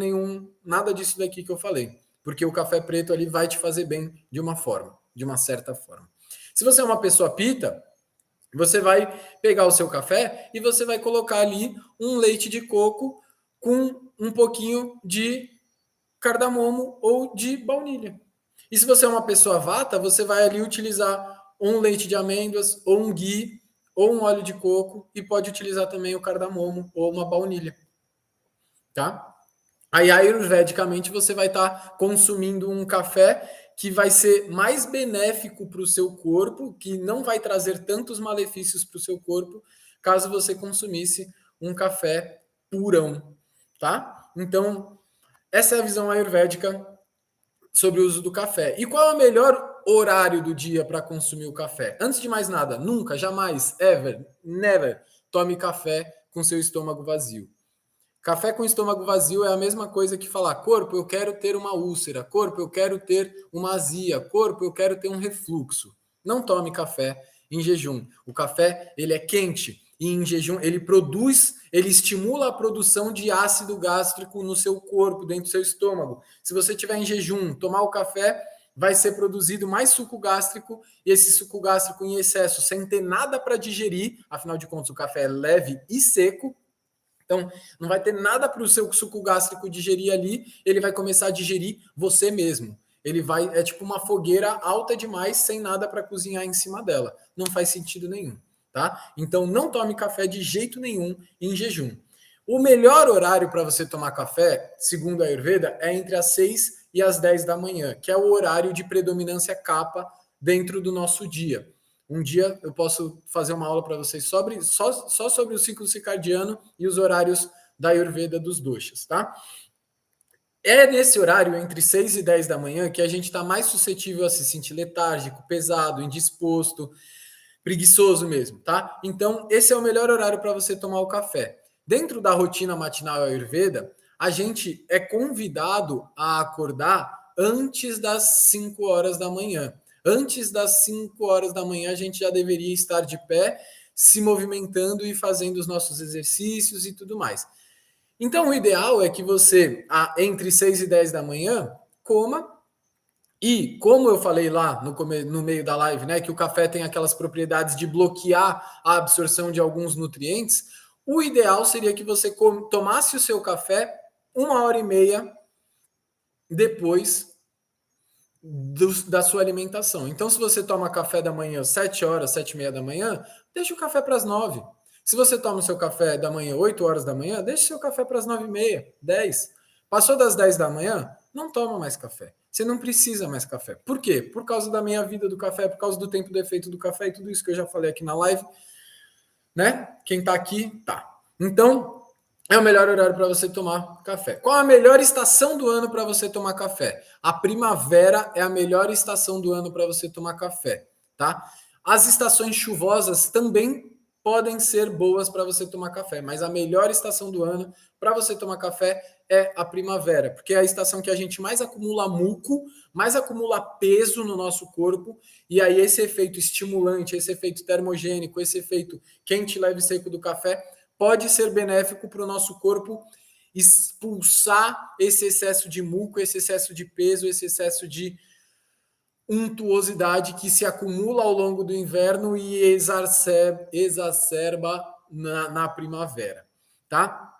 nada disso daqui que eu falei, porque o café preto ali vai te fazer bem de uma forma, de uma certa forma. Se você é uma pessoa pita, você vai pegar o seu café e você vai colocar ali um leite de coco com um pouquinho de cardamomo ou de baunilha. E se você é uma pessoa vata, você vai ali utilizar um leite de amêndoas, ou um ghee, ou um óleo de coco, e pode utilizar também o cardamomo ou uma baunilha, tá? Aí, ayurvedicamente, você vai estar consumindo um café que vai ser mais benéfico para o seu corpo, que não vai trazer tantos malefícios para o seu corpo, caso você consumisse um café purão, tá? Então, essa é a visão ayurvédica sobre o uso do café. E qual é o melhor horário do dia para consumir o café? Antes de mais nada, nunca, jamais, ever, never tome café com seu estômago vazio. Café com estômago vazio é a mesma coisa que falar: corpo, eu quero ter uma úlcera, corpo, eu quero ter uma azia, corpo, eu quero ter um refluxo. Não tome café em jejum. O café, ele é quente e em jejum ele estimula a produção de ácido gástrico no seu corpo, dentro do seu estômago. Se você estiver em jejum, tomar o café, vai ser produzido mais suco gástrico, e esse suco gástrico em excesso, sem ter nada para digerir, afinal de contas o café é leve e seco, então, não vai ter nada para o seu suco gástrico digerir ali, ele vai começar a digerir você mesmo. É tipo uma fogueira alta demais, sem nada para cozinhar em cima dela. Não faz sentido nenhum, tá? Então, não tome café de jeito nenhum em jejum. O melhor horário para você tomar café, segundo a Ayurveda, é entre as 6 e as 10 da manhã, que é o horário de predominância kapha dentro do nosso dia. Um dia eu posso fazer uma aula para vocês só sobre o ciclo circadiano e os horários da Ayurveda dos doshas, tá? É nesse horário, entre 6 e 10 da manhã, que a gente está mais suscetível a se sentir letárgico, pesado, indisposto, preguiçoso mesmo, tá? Então, esse é o melhor horário para você tomar o café. Dentro da rotina matinal Ayurveda, a gente é convidado a acordar antes das 5 horas da manhã. Antes das 5 horas da manhã, a gente já deveria estar de pé, se movimentando e fazendo os nossos exercícios e tudo mais. Então, o ideal é que você, entre 6 e 10 da manhã, coma. E como eu falei lá no meio da live, né, que o café tem aquelas propriedades de bloquear a absorção de alguns nutrientes, o ideal seria que você tomasse o seu café 1 hora e meia depois da sua alimentação. Então, se você toma café da manhã 7 horas, 7h30 da manhã, deixa o café para as 9. Se você toma o seu café da manhã 8 horas da manhã, deixa o seu café para as 9h30, 10. Passou das 10 da manhã, não toma mais café. Você não precisa mais café. Por quê? Por causa da meia vida do café, por causa do tempo do efeito do café e tudo isso que eu já falei aqui na live, né? Quem tá aqui, tá. Então, é o melhor horário para você tomar café. Qual a melhor estação do ano para você tomar café? A primavera é a melhor estação do ano para você tomar café, tá? As estações chuvosas também podem ser boas para você tomar café, mas a melhor estação do ano para você tomar café é a primavera, porque é a estação que a gente mais acumula muco, mais acumula peso no nosso corpo, e aí esse efeito estimulante, esse efeito termogênico, esse efeito quente, leve e seco do café pode ser benéfico para o nosso corpo expulsar esse excesso de muco, esse excesso de peso, esse excesso de untuosidade que se acumula ao longo do inverno e exacerba na primavera, tá?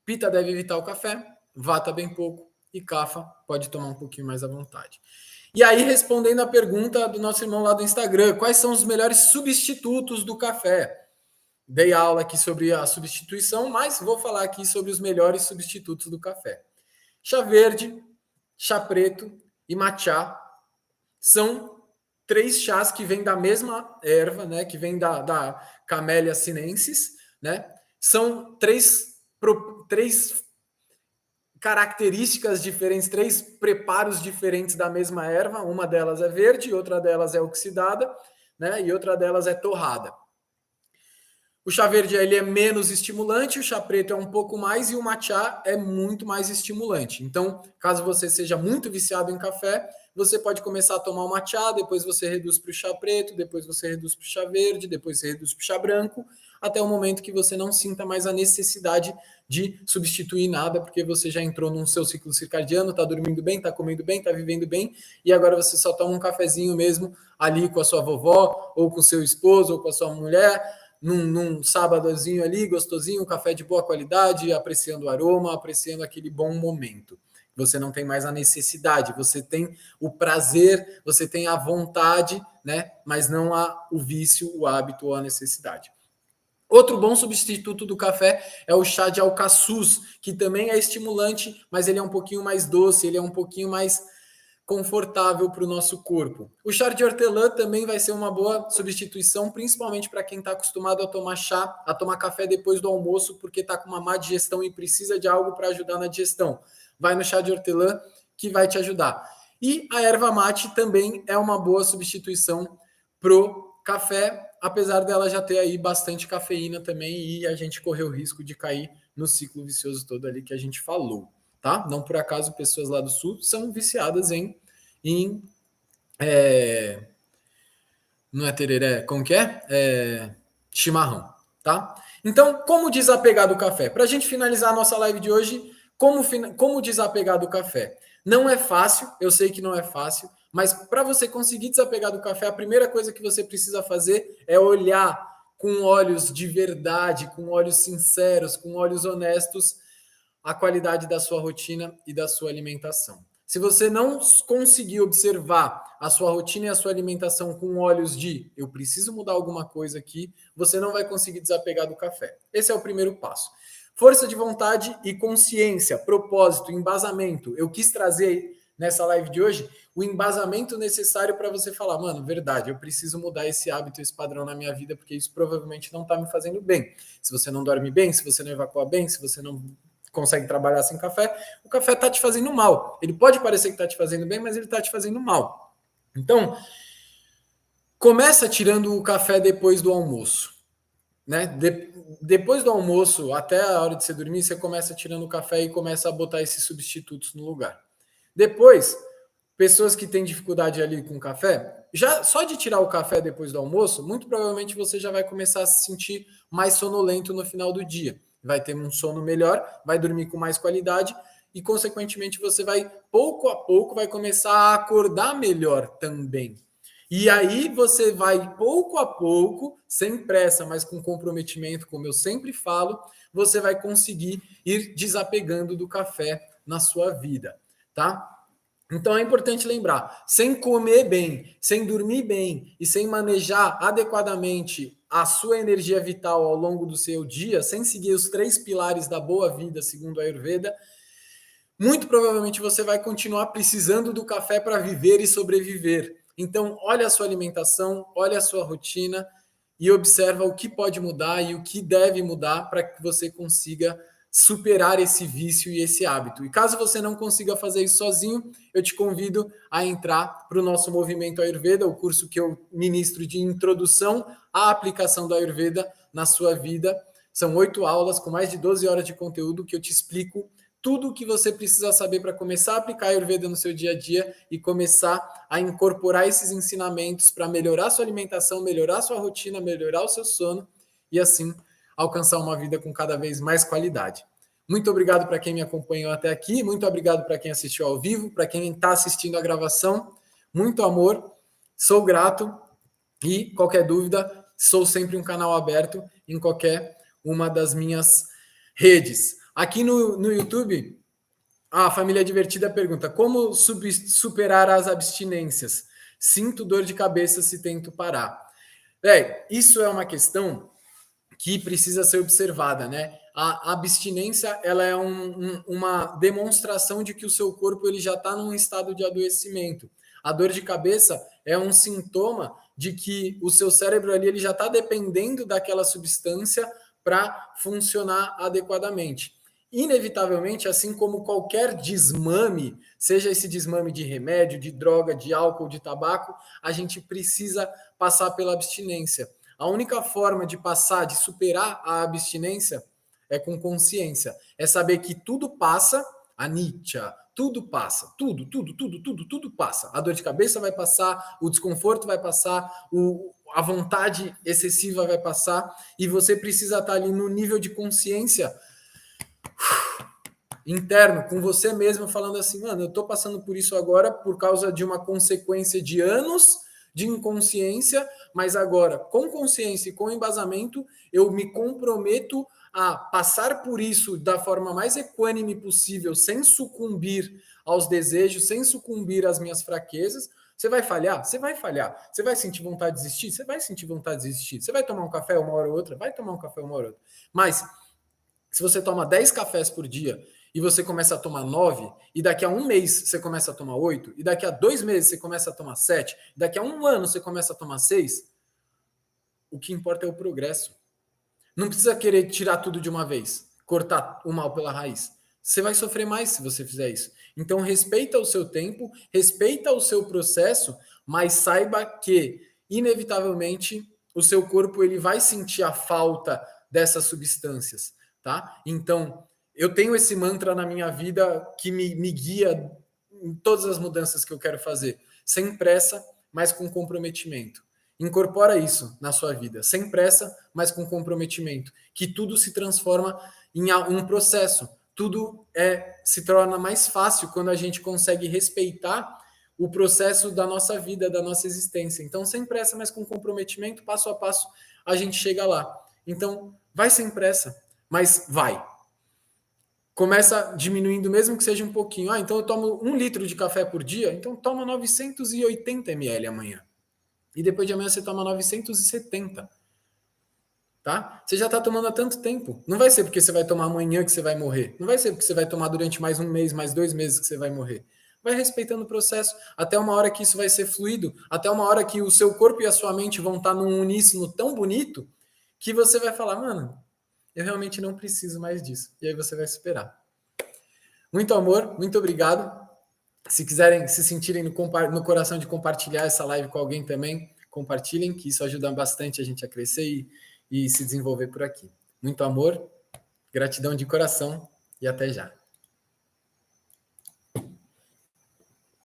Pita deve evitar o café, vata bem pouco e cafa pode tomar um pouquinho mais à vontade. E aí, respondendo a pergunta do nosso irmão lá do Instagram, quais são os melhores substitutos do café? Dei aula aqui sobre a substituição, mas vou falar aqui sobre os melhores substitutos do café. Chá verde, chá preto e matcha são 3 chás que vêm da mesma erva, né? Que vem da Camellia sinensis, né? São três características diferentes, 3 preparos diferentes da mesma erva. Uma delas é verde, outra delas é oxidada, né? E outra delas é torrada. O chá verde ele é menos estimulante, o chá preto é um pouco mais e o matcha é muito mais estimulante. Então, caso você seja muito viciado em café, você pode começar a tomar o matcha, depois você reduz para o chá preto, depois você reduz para o chá verde, depois você reduz para o chá branco, até o momento que você não sinta mais a necessidade de substituir nada, porque você já entrou no seu ciclo circadiano, está dormindo bem, está comendo bem, está vivendo bem, e agora você só toma um cafezinho mesmo ali com a sua vovó, ou com o seu esposo, ou com a sua mulher, num sábadozinho ali, gostosinho, um café de boa qualidade, apreciando o aroma, apreciando aquele bom momento. Você não tem mais a necessidade, você tem o prazer, você tem a vontade, né? Mas não o vício, o hábito ou a necessidade. Outro bom substituto do café é o chá de alcaçuz, que também é estimulante, mas ele é um pouquinho mais doce, ele é um pouquinho mais confortável para o nosso corpo. O chá de hortelã também vai ser uma boa substituição, principalmente para quem está acostumado a tomar chá, a tomar café depois do almoço, porque está com uma má digestão e precisa de algo para ajudar na digestão. Vai no chá de hortelã que vai te ajudar. E a erva mate também é uma boa substituição pro café, apesar dela já ter aí bastante cafeína também e a gente correu o risco de cair no ciclo vicioso todo ali que a gente falou. Tá? Não por acaso pessoas lá do sul são viciadas em não é tereré, como que é? Chimarrão, tá? Então, como desapegar do café? Para a gente finalizar a nossa live de hoje, como desapegar do café? Não é fácil, eu sei que não é fácil, mas para você conseguir desapegar do café, a primeira coisa que você precisa fazer é olhar com olhos de verdade, com olhos sinceros, com olhos honestos, a qualidade da sua rotina e da sua alimentação. Se você não conseguir observar a sua rotina e a sua alimentação com olhos de eu preciso mudar alguma coisa aqui, você não vai conseguir desapegar do café. Esse é o primeiro passo. Força de vontade e consciência, propósito, embasamento. Eu quis trazer nessa live de hoje o embasamento necessário para você falar, mano, verdade, eu preciso mudar esse hábito, esse padrão na minha vida, porque isso provavelmente não está me fazendo bem. Se você não dorme bem, se você não evacua bem, se você não consegue trabalhar sem café, o café está te fazendo mal. Ele pode parecer que está te fazendo bem, mas ele está te fazendo mal. Então, começa tirando o café depois do almoço. Né? Depois do almoço, até a hora de você dormir, você começa tirando o café e começa a botar esses substitutos no lugar. Depois, pessoas que têm dificuldade ali com café, já só de tirar o café depois do almoço, muito provavelmente você já vai começar a se sentir mais sonolento no final do dia. vai ter um sono melhor, vai dormir com mais qualidade e, consequentemente, você vai, pouco a pouco, vai começar a acordar melhor também. E aí você vai, pouco a pouco, sem pressa, mas com comprometimento, como eu sempre falo, você vai conseguir ir desapegando do café na sua vida, tá? Então é importante lembrar, sem comer bem, sem dormir bem e sem manejar adequadamente a sua energia vital ao longo do seu dia, sem seguir os 3 pilares da boa vida, segundo a Ayurveda, muito provavelmente você vai continuar precisando do café para viver e sobreviver. Então, olha a sua alimentação, olha a sua rotina e observa o que pode mudar e o que deve mudar para que você consiga superar esse vício e esse hábito. E caso você não consiga fazer isso sozinho, eu te convido a entrar para o nosso Movimento Ayurveda, o curso que eu ministro de introdução à aplicação da Ayurveda na sua vida. São 8 aulas com mais de 12 horas de conteúdo que eu te explico tudo o que você precisa saber para começar a aplicar a Ayurveda no seu dia a dia e começar a incorporar esses ensinamentos para melhorar sua alimentação, melhorar sua rotina, melhorar o seu sono e assim alcançar uma vida com cada vez mais qualidade. Muito obrigado para quem me acompanhou até aqui, muito obrigado para quem assistiu ao vivo, para quem está assistindo a gravação. Muito amor, sou grato e qualquer dúvida, sou sempre um canal aberto em qualquer uma das minhas redes. Aqui no YouTube, a Família Divertida pergunta: como superar as abstinências? Sinto dor de cabeça se tento parar. Isso é uma questão que precisa ser observada, né? A abstinência, ela é uma demonstração de que o seu corpo ele já está num estado de adoecimento. A dor de cabeça é um sintoma de que o seu cérebro ali ele já está dependendo daquela substância para funcionar adequadamente. Inevitavelmente, assim como qualquer desmame, seja esse desmame de remédio, de droga, de álcool, de tabaco, a gente precisa passar pela abstinência. A única forma de passar, de superar a abstinência é com consciência. É saber que tudo passa, anicca, tudo passa, tudo passa. A dor de cabeça vai passar, o desconforto vai passar, a vontade excessiva vai passar e você precisa estar ali no nível de consciência interno, com você mesmo, falando assim, mano, eu tô passando por isso agora por causa de uma consequência de anos de inconsciência, mas agora, com consciência e com embasamento, eu me comprometo a passar por isso da forma mais equânime possível, sem sucumbir aos desejos, sem sucumbir às minhas fraquezas. Você vai falhar? Você vai falhar. Você vai sentir vontade de desistir? Você vai sentir vontade de desistir. Você vai tomar um café uma hora ou outra? Vai tomar um café uma hora ou outra. Mas, se você toma 10 cafés por dia e você começa a tomar 9, e daqui a um mês você começa a tomar 8, e daqui a 2 meses você começa a tomar 7, e daqui a um ano você começa a tomar 6, o que importa é o progresso. Não precisa querer tirar tudo de uma vez, cortar o mal pela raiz. Você vai sofrer mais se você fizer isso. Então, respeita o seu tempo, respeita o seu processo, mas saiba que, inevitavelmente, o seu corpo ele vai sentir a falta dessas substâncias, tá? Então, eu tenho esse mantra na minha vida que me guia em todas as mudanças que eu quero fazer. Sem pressa, mas com comprometimento. Incorpora isso na sua vida, sem pressa, mas com comprometimento. Que tudo se transforma em um processo. Tudo se torna mais fácil quando a gente consegue respeitar o processo da nossa vida, da nossa existência. Então, sem pressa, mas com comprometimento, passo a passo, a gente chega lá. Então, vai sem pressa, mas vai. Começa diminuindo, mesmo que seja um pouquinho. Então eu tomo 1 litro de café por dia, então toma 980 ml amanhã. E depois de amanhã você toma 970. Tá? Você já está tomando há tanto tempo. Não vai ser porque você vai tomar amanhã que você vai morrer. Não vai ser porque você vai tomar durante mais um mês, mais 2 meses que você vai morrer. Vai respeitando o processo, até uma hora que isso vai ser fluido, até uma hora que o seu corpo e a sua mente vão estar num uníssono tão bonito que você vai falar, mano, eu realmente não preciso mais disso. E aí você vai superar. Muito amor, muito obrigado. Se quiserem se sentirem no coração de compartilhar essa live com alguém também, compartilhem, que isso ajuda bastante a gente a crescer e se desenvolver por aqui. Muito amor, gratidão de coração e até já.